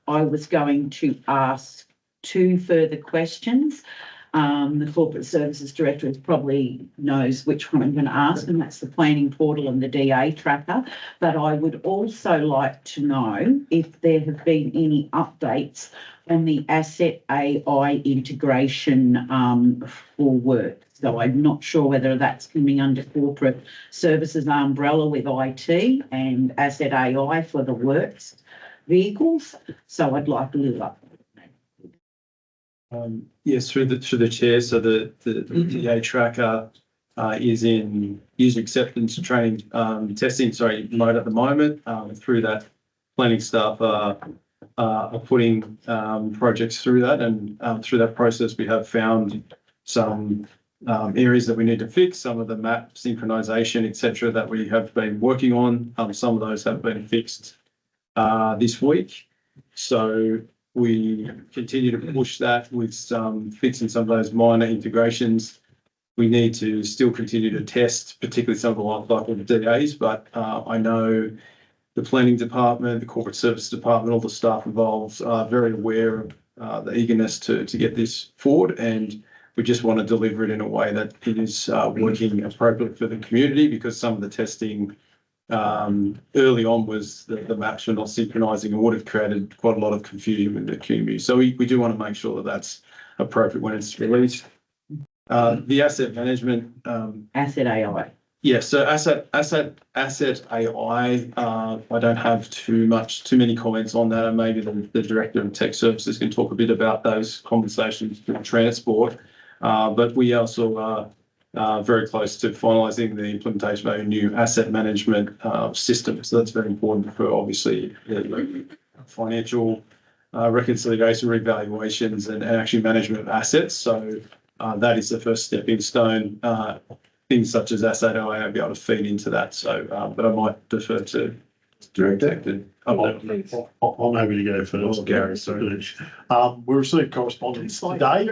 I was going to ask 2 further questions. The Corporate Services Director probably knows which one I'm going to ask, and that's the planning portal and the DA tracker. But I would also like to know if there have been any updates on the Asset AI integration for work. So I'm not sure whether that's coming under Corporate Services umbrella with IT and Asset AI for the works vehicles. So I'd like a little update. Yes, through the chair. So the DA tracker is in user acceptance training testing mode at the moment. Through that, planning staff are putting projects through that, and through that process we have found some areas that we need to fix. Some of the map synchronization, etc., that we have been working on. Some of those have been fixed this week. So we continue to push that with fixing some of those minor integrations. We need to still continue to test, particularly some of the life cycle of the DAs, but I know the planning department, the corporate service department, all the staff involved are very aware of the eagerness to get this forward, and we just want to deliver it in a way that it is working appropriately for the community, because some of the testing early on was the maps were not synchronizing and would have created quite a lot of confusion in the community. So we do want to make sure that that's appropriate when it's released. The asset management. Asset AI. Yeah, so asset AI, I don't have too many comments on that, and maybe the Director of Tech Services can talk a bit about those conversations with transport. But we also are very close to finalising the implementation of a new asset management system. So that's very important for, obviously, the financial reconciliation, revaluations, and actually management of assets. So that is the first stepping stone. Things such as asset AI will be able to feed into that. So, but I might defer to Director. I'm happy to go first. Gary, sorry. We received correspondence today,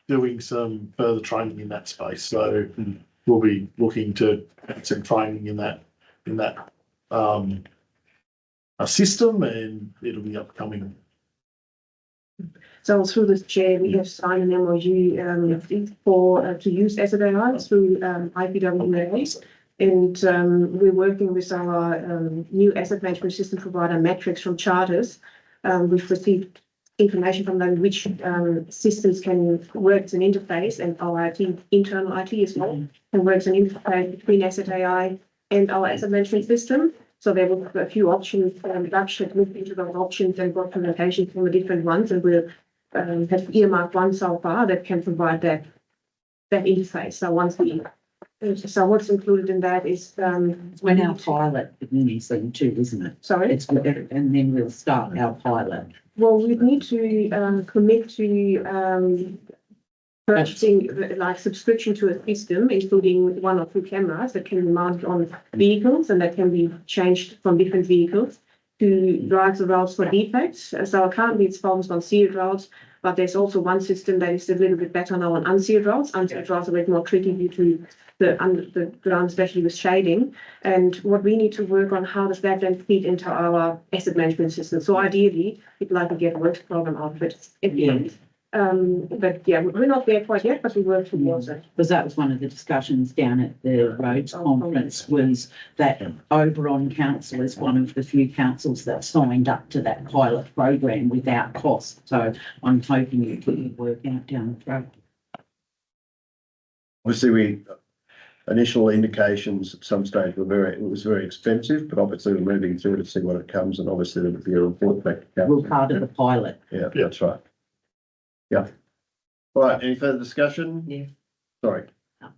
doing some further training in that space. So we'll be looking to add some training in that system, and it'll be upcoming. So through this chair, we have signed an MOU for to use Asset AI through IPWA, and we're working with our new asset management system provider, Matrix, from Charters. We've received information from them which systems can work as an interface, and our internal IT as well, can work as an interface between Asset AI and our asset management system. So there were a few options. Dutch had looked into those options and got presentations from the different ones, and we'll have earmarked one so far that can provide that interface. So what's included in that is when our pilot administering too, isn't it? Sorry, and then we'll start our pilot. Well, we need to commit to purchasing like subscription to a system, including 1 or 2 cameras that can be mounted on vehicles and that can be changed from different vehicles to drive the routes for defects. So currently it's focused on sealed routes, but there's also one system that is a little bit better now on unsealed routes. Unsealed routes are a bit more tricky due to the ground, especially with shading. And what we need to work on, how does that then feed into our asset management system? So ideally, we'd like to get a works program out of it at the end. But yeah, we're not there quite yet, but we work towards it. Because that was one of the discussions down at the Roads Conference, was that Oberon Council is one of the few councils that signed up to that pilot program without cost. So I'm hoping it will work out down the road. Obviously, initial indications at some stage it was very expensive, but obviously we're moving through to see what it comes, and obviously there'll be a report back to council. We're part of the pilot. Yeah, that's right. Yeah. All right, any further discussion? Yeah. Sorry.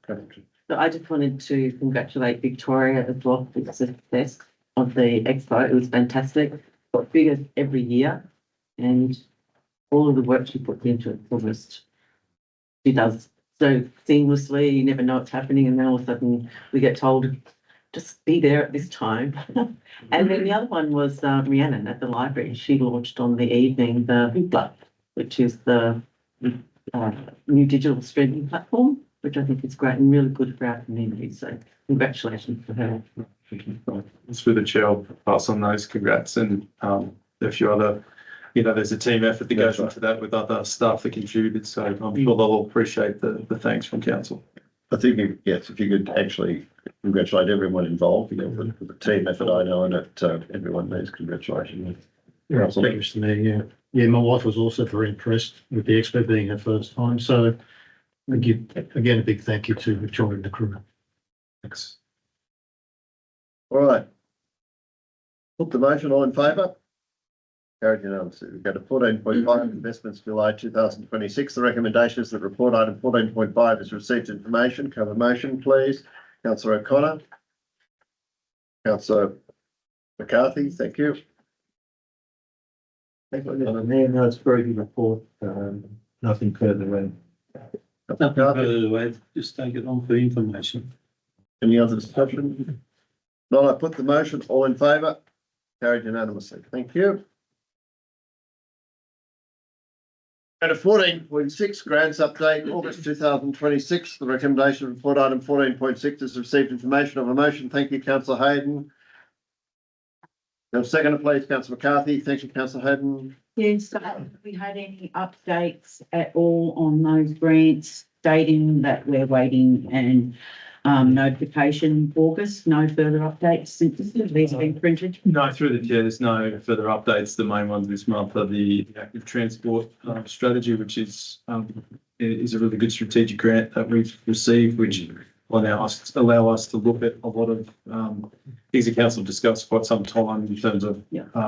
So I just wanted to congratulate Victoria as well for the success of the expo. It was fantastic. Got bigger every year, and all of the work she put into it, almost she does so seamlessly, you never know what's happening, and then all of a sudden we get told, just be there at this time. And then the other one was Rhiannon at the library. She launched on the evening the Big Blood, which is the new digital streaming platform, which I think is great and really good for our community. So congratulations to her. Through the chair, I'll pass on those congrats, and a few other, there's a team effort that goes into that with other staff that contributed, so I'm sure they'll all appreciate the thanks from council. I think, if you could actually congratulate everyone involved, for the team effort, I know, and everyone needs congratulations. Yeah, thank you, Mr. Mayor. Yeah. Yeah, my wife was also very impressed with the expo being her first time. So again, a big thank you to Victoria and the crew. Thanks. All right. Put the motion, all in favour? Carried unanimously. We go to 14.5, investments July 2026. The recommendation is that report item 14.5 is received information. Cover motion, please. Councillor O'Connor. Councillor McCarthy, thank you. No, it's a very good report. Nothing further to add. Nothing further to add. Just take it on for information. Any other discussion? No, I put the motion, all in favour? Carried unanimously. Thank you. At a 14.6 grants update, August 2026, the recommendation of report item 14.6 is received information of a motion. Thank you, Councillor Hayden. Now, second, please, Councillor McCarthy. Thank you, Councillor Hayden. Yes, so have we had any updates at all on those grants stating that we're waiting and notification August? No further updates since these have been printed? No, through the chair, there's no further updates. The main ones this month are the active transport strategy, which is a really good strategic grant that we've received, which will allow us to look at a lot of things the council discussed for quite some time in terms of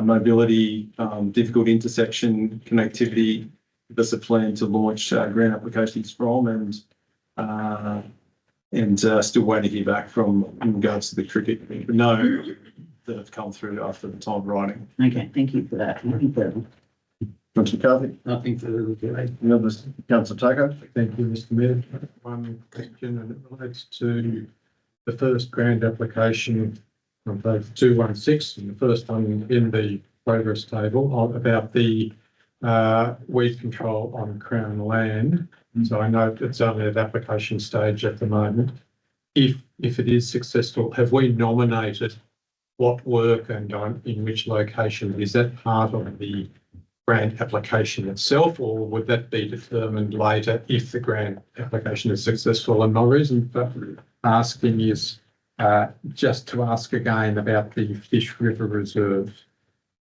mobility, difficult intersection connectivity. There's a plan to launch grant applications from, and still waiting to hear back from in regards to the cricket. No, that have come through after the time of writing. Okay, thank you for that. Councillor McCarthy. Nothing further to add. Councillor Tucker. Thank you, Mr. Mayor. One question, and it relates to the first grant application from page 216, and the first one in the progress table about the weed control on Crown land. So I know it's only at application stage at the moment. If it is successful, have we nominated what work and in which location? Is that part of the grant application itself, or would that be determined later if the grant application is successful? And my reason for asking is just to ask again about the Fish River Reserve.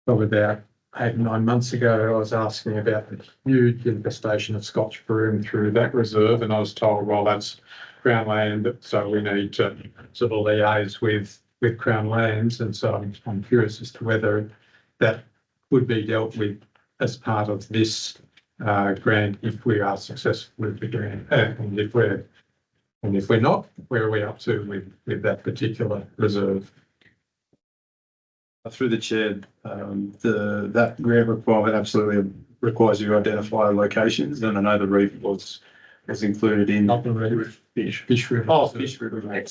Probably about 8 or 9 months ago, I was asking about the huge infestation of Scotch broom through that reserve, and I was told, well, that's Crown land, so we need to sort of liaise with Crown lands. And so I'm curious as to whether that would be dealt with as part of this grant if we are successful with the grant, and if we're not, where are we up to with that particular reserve? Through the chair, that grant requirement absolutely requires you to identify locations, and I know the reef was included in. Not the reef, Fish River. Oh, Fish River. Right.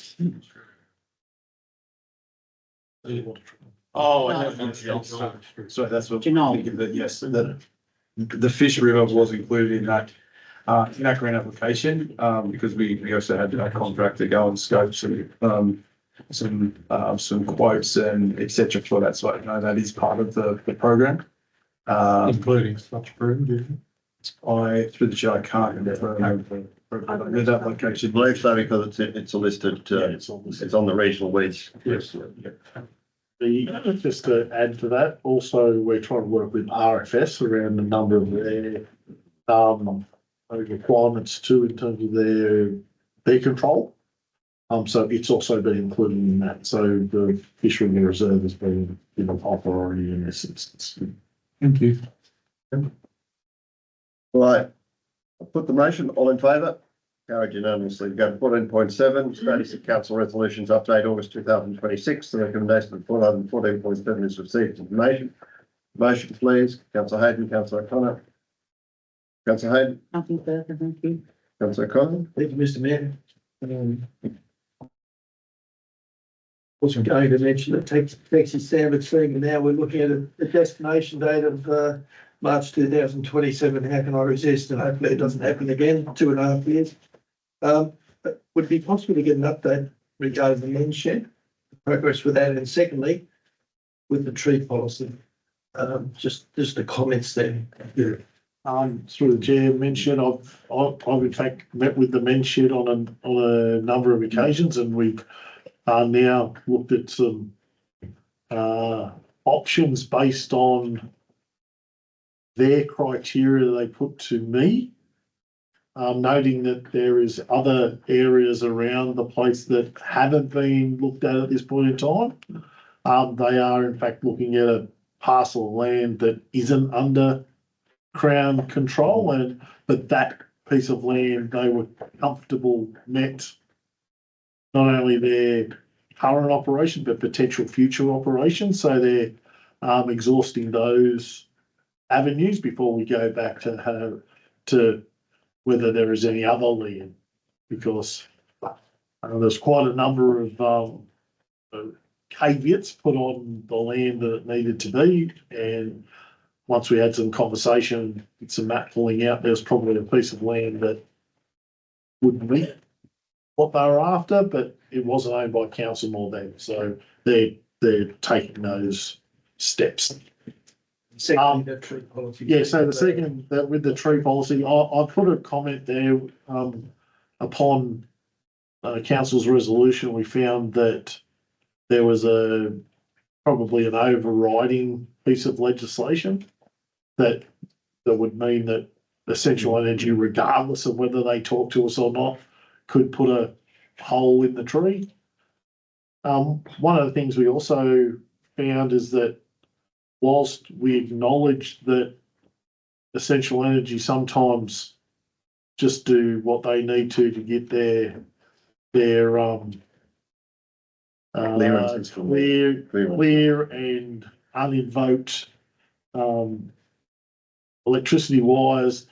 So that's what I'm thinking, that yes, that the Fish River was included in that grant application, because we also had a contractor go and scope some quotes and etc. for that. So I know that is part of the program, including Scotch broom. Do you? Through the chair, I can't remember that location. I believe so, because it's a listed. It's on the regional weeds. Yes. Just to add to that, also we're trying to work with RFS around a number of their requirements too in terms of their bee control. So it's also been included in that. So the Fishery Reserve has been given high priority in this instance. Thank you. Right. I'll put the motion. All in favour? Carried unanimously. Go to 14.7, status of council resolutions update August 2026. The recommendation of report item 14.7 is received information. Motion, please. Councillor Hayden, Councillor O'Connor. Councillor Hayden. Nothing further, thank you. Councillor Cotton? Thank you, Mr Mayor. Wasn't going to mention the taxi standard thing, and now we're looking at a destination date of March 2027. How can I resist? And hopefully it doesn't happen again, 2.5 years. Would it be possible to get an update regarding the men's shed, progress with that, and secondly, with the tree policy? Just the comments there. Yeah. Through the chair, men's shed, I've in fact met with the men's shed on a number of occasions, and we've now looked at some options based on their criteria they put to me, noting that there is other areas around the place that haven't been looked at this point in time. They are in fact looking at a parcel of land that isn't under Crown control, but that piece of land they were comfortable met not only their current operation but potential future operations. So they're exhausting those avenues before we go back to whether there is any other land, because there's quite a number of caveats put on the land that it needed to be, and once we had some conversation, some map pulling out, there's probably a piece of land that would meet what they were after, but it wasn't owned by council nor them. So they're taking those steps. Secondly, the tree policy. Yeah, so the second, that with the tree policy, I put a comment there upon council's resolution. We found that there was probably an overriding piece of legislation that would mean that Essential Energy, regardless of whether they talk to us or not, could put a hole in the tree. One of the things we also found is that whilst we acknowledge that Essential Energy sometimes just do what they need to get their clear and uninvoked electricity wires.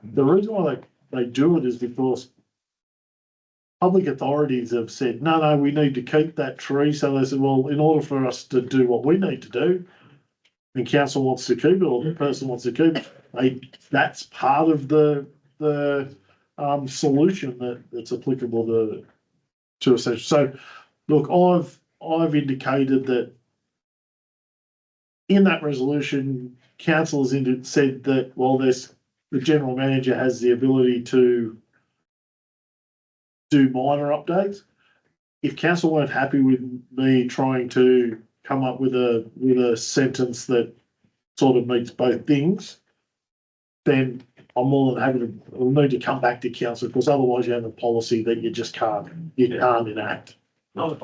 The reason why they do it is because public authorities have said, no, we need to keep that tree. So they said, well, in order for us to do what we need to do, and council wants to keep it, or the person wants to keep it, that's part of the solution that's applicable to Essential. So, look, I've indicated that in that resolution, council has said that, well, the general manager has the ability to do minor updates. If council weren't happy with me trying to come up with a sentence that sort of meets both things, then I'm more than happy to. We'll need to come back to council, because otherwise you have a policy that you just can't enact. On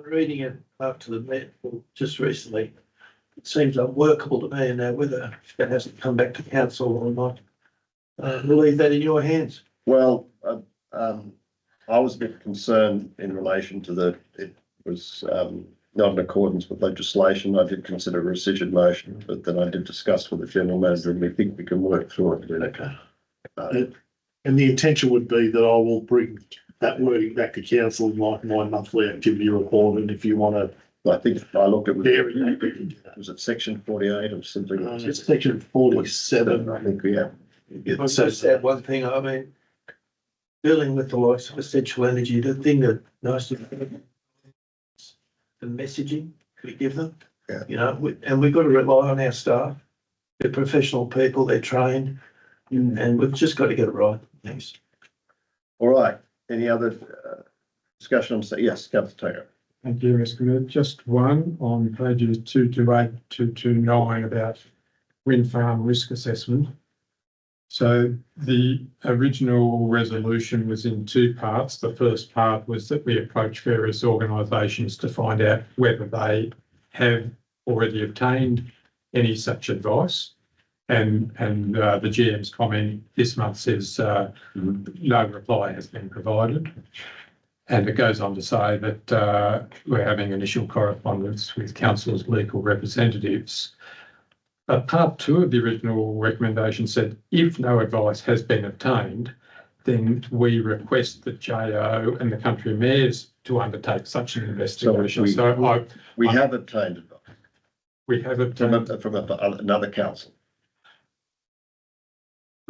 reading it after the Met just recently, it seems unworkable to me, and now whether that hasn't come back to council or not, we'll leave that in your hands. Well, I was a bit concerned in relation to it was not in accordance with legislation. I did consider a rescission motion, but then I did discuss with the general manager, and we think we can work through it. Okay. And the intention would be that I will bring that wording back to council in like my monthly activity report. And if you want to, I think I looked at was it section 48 or something? It's section 47. I think we have. I just add one thing. I mean, dealing with the likes of Essential Energy, the thing that nice to the messaging we give them. Yeah. You know, and we've got to rely on our staff. They're professional people. They're trained, and we've just got to get it right. Thanks. All right. Any other discussion on? Yes, Councillor Taylor. Thank you, Mr. Mayor. Just one on pages 228, 229 about wind farm risk assessment. So the original resolution was in two parts. The first part was that we approach various organisations to find out whether they have already obtained any such advice. And the GM's comment this month says no reply has been provided. And it goes on to say that we're having initial correspondence with council's legal representatives. Part two of the original recommendation said if no advice has been obtained, then we request the JO and the country mayors to undertake such an investigation. We have obtained advice we have obtained from another council.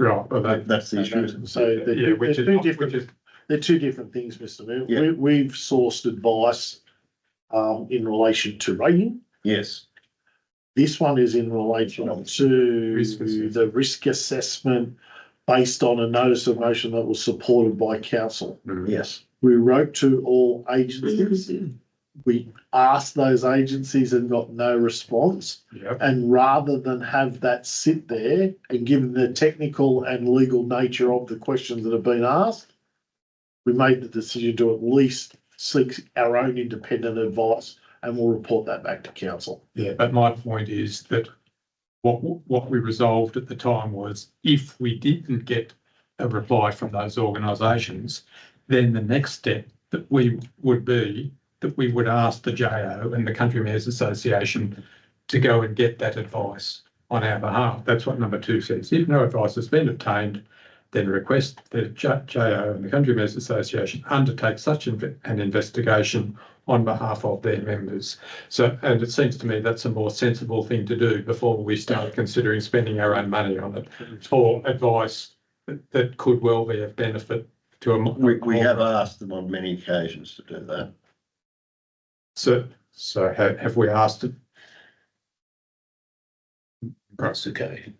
right. Well, That's the issue. So yeah, which is they're two different things, Mr. Mayor. Yeah. We've sourced advice in relation to rating. Yes. This one is in relation to the risk assessment based on a notice of motion that was supported by council. Yes. We wrote to all agencies. We asked those agencies and got no response. Yep. And rather than have that sit there and given the technical and legal nature of the questions that have been asked, we made the decision to at least seek our own independent advice, and we'll report that back to council. Yeah, but my point is that what we resolved at the time was if we didn't get a reply from those organisations, then the next step that we would be that we would ask the JO and the Country Mayors Association to go and get that advice on our behalf. That's what number 2 says. If no advice has been obtained, then request the JO and the Country Mayors Association undertake such an investigation on behalf of their members. So, and it seems to me that's a more sensible thing to do before we start considering spending our own money on it for advice that could well be of benefit to a. We have asked them on many occasions to do that. So have we asked it? That's okay.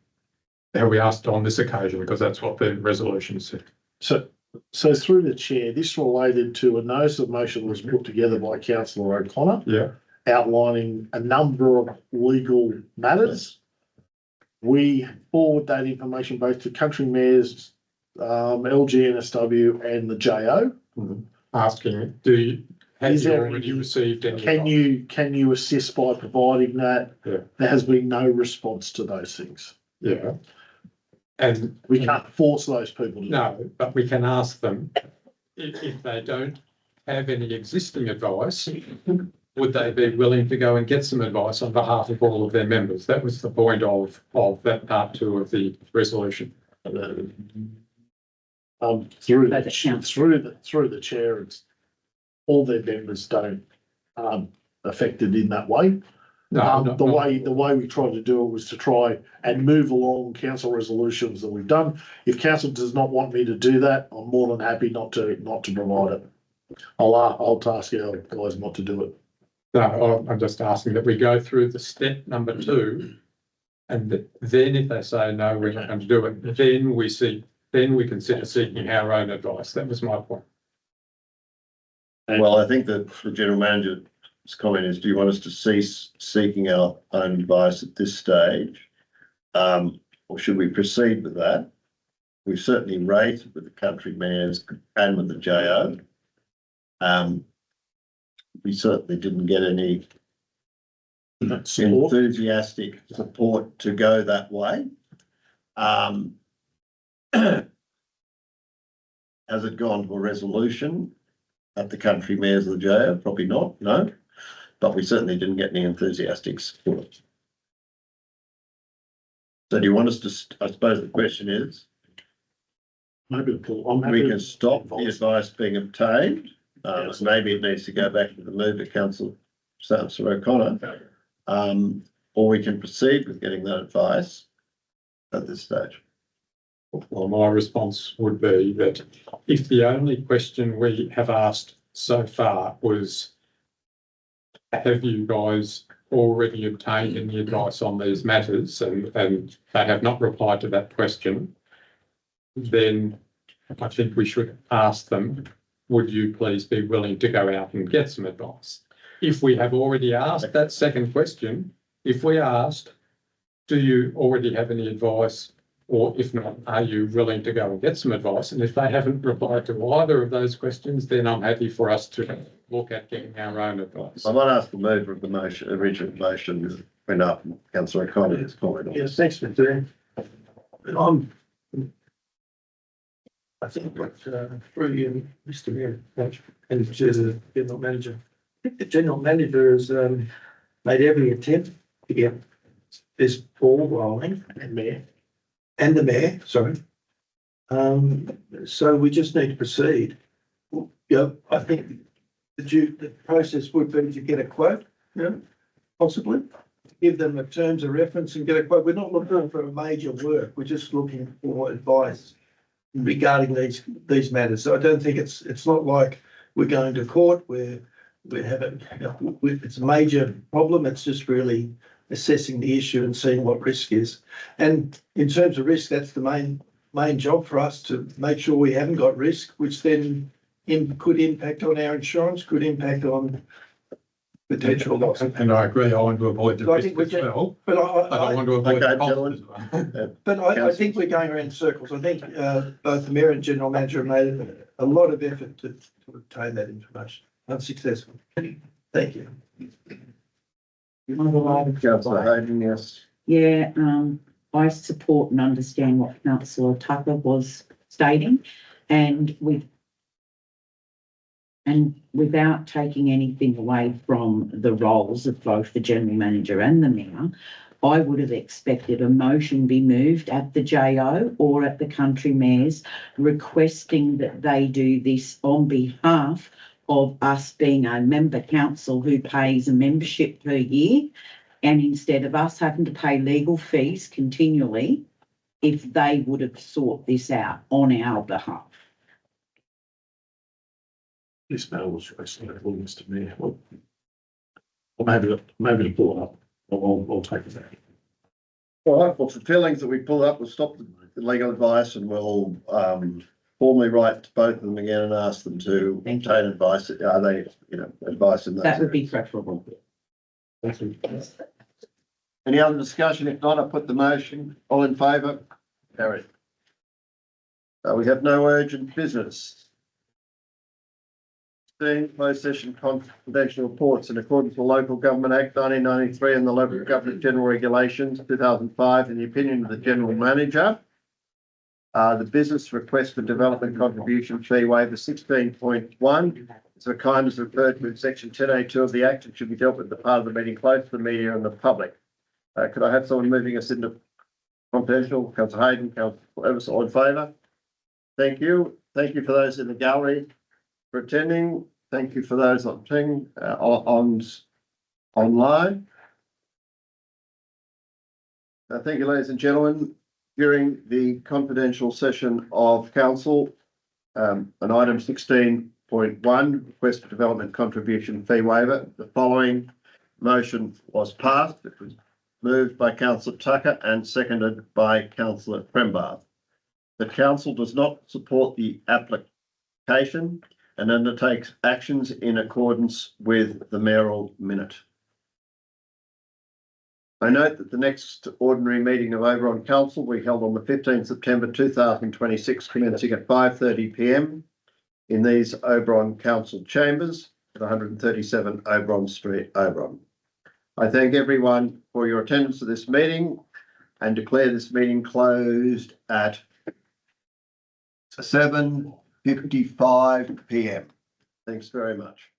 Have we asked on this occasion? Because that's what the resolution said. So through the chair, this related to a notice of motion was put together by Councillor O'Connor. Yeah. Outlining a number of legal matters. We forward that information both to country mayors, LGNSW and the JO. Asking, have you already received any? Can you assist by providing that? Yeah. There has been no response to those things. Yeah. And we can't force those people to. No, but we can ask them if they don't have any existing advice, would they be willing to go and get some advice on behalf of all of their members? That was the point of that part 2 of the resolution. Through the chair, it's all their members aren't affected in that way. The way we tried to do it was to try and move along council resolutions that we've done. If council does not want me to do that, I'm more than happy not to provide it. I'll task our guys not to do it. No, I'm just asking that we go through the step number 2, and then if they say no, we're not going to do it, then we consider seeking our own advice. That was my point. Well, I think that the general manager's comment is, do you want us to cease seeking our own advice at this stage? Or should we proceed with that? We've certainly rated with the country mayors and with the JO. We certainly didn't get any enthusiastic support to go that way. Has it gone to a resolution at the country mayors of the JO? Probably not, no. But we certainly didn't get any enthusiastic support. So do you want us to, I suppose the question is, maybe we can stop the advice being obtained. Maybe it needs to go back to the mover, Councillor O'Connor, or we can proceed with getting that advice at this stage. Well, my response would be that if the only question we have asked so far was, have you guys already obtained any advice on these matters, and they have not replied to that question, then I think we should ask them, would you please be willing to go out and get some advice? If we have already asked that second question, if we asked, do you already have any advice? Or if not, are you willing to go and get some advice? And if they haven't replied to either of those questions, then I'm happy for us to look at getting our own advice. I might ask the mover of the motion, original motion, went up, Councillor O'Connor has commented. Yes, thanks, Mr. Chair. I think through you, Mr. Mayor, and to the General Manager, I think the General Manager has made every attempt to get this ball rolling. And the Mayor, sorry. So we just need to proceed. Yeah, I think the process would be to get a quote, yeah, possibly. Give them the terms of reference and get a quote. We're not looking for a major work. We're just looking for advice regarding these matters. So I don't think it's not like we're going to court where we have it's a major problem. It's just really assessing the issue and seeing what risk is. And in terms of risk, that's the main job for us, to make sure we haven't got risk, which then could impact on our insurance, could impact on potential loss. And I agree, I want to avoid the So I risk think we as just- well, But but I want to avoid the Okay, cost gentlemen. as well. But I think we're going around in circles. I think both the Mayor and General Manager have made a lot of effort to obtain that information. Unsuccessful. Thank you. Councillor Hayden, yes. Yeah, I support and understand what Councillor Tucker was stating, and without taking anything away from the roles of both the General Manager and the Mayor, I would have expected a motion be moved at the JO or at the country mayors requesting that they do this on behalf of us being a member council who pays a membership per year, and instead of us having to pay legal fees continually, if they would have sought this out on our behalf. This matter was requested at Mr. Mayor. Well, maybe to pull it up. I'll take it back. All right, well, for feelings that we pull up, we'll stop the legal advice and we'll formally write to both of them again and ask them to obtain advice. Are they, advice in those That would be areas. preferable. Any other discussion? If not, I put the motion. All in favour? Carried. We have no urgent business. Closed session confidential reports in accordance with Local Government Act 1993 and the Local Government General Regulations 2005 in the opinion of the General Manager. The business request for development contribution fee waiver 16.1 is a kind as referred to in section 10A2 of the Act and should be dealt with the part of the meeting close to the media and the public. Could I have someone moving us into confidential? Councillor Hayden, Councillor Evans, all in favour? Thank you. Thank you for those in the gallery for attending. Thank you for those on online. Thank you, ladies and gentlemen. During the confidential session of council, an item 16.1, request for development contribution fee waiver. The following motion was passed. It was moved by Councillor Tucker and seconded by Councillor Krembath. The council does not support the application and undertakes actions in accordance with the mayoral minute. I note that the next ordinary meeting of Oberon Council will be held on the 15th September 2026, commencing at 5:30 p.m. in these Oberon Council chambers at 137 Oberon Street, Oberon. I thank everyone for your attendance to this meeting and declare this meeting closed at 7:55 p.m. Thanks very much.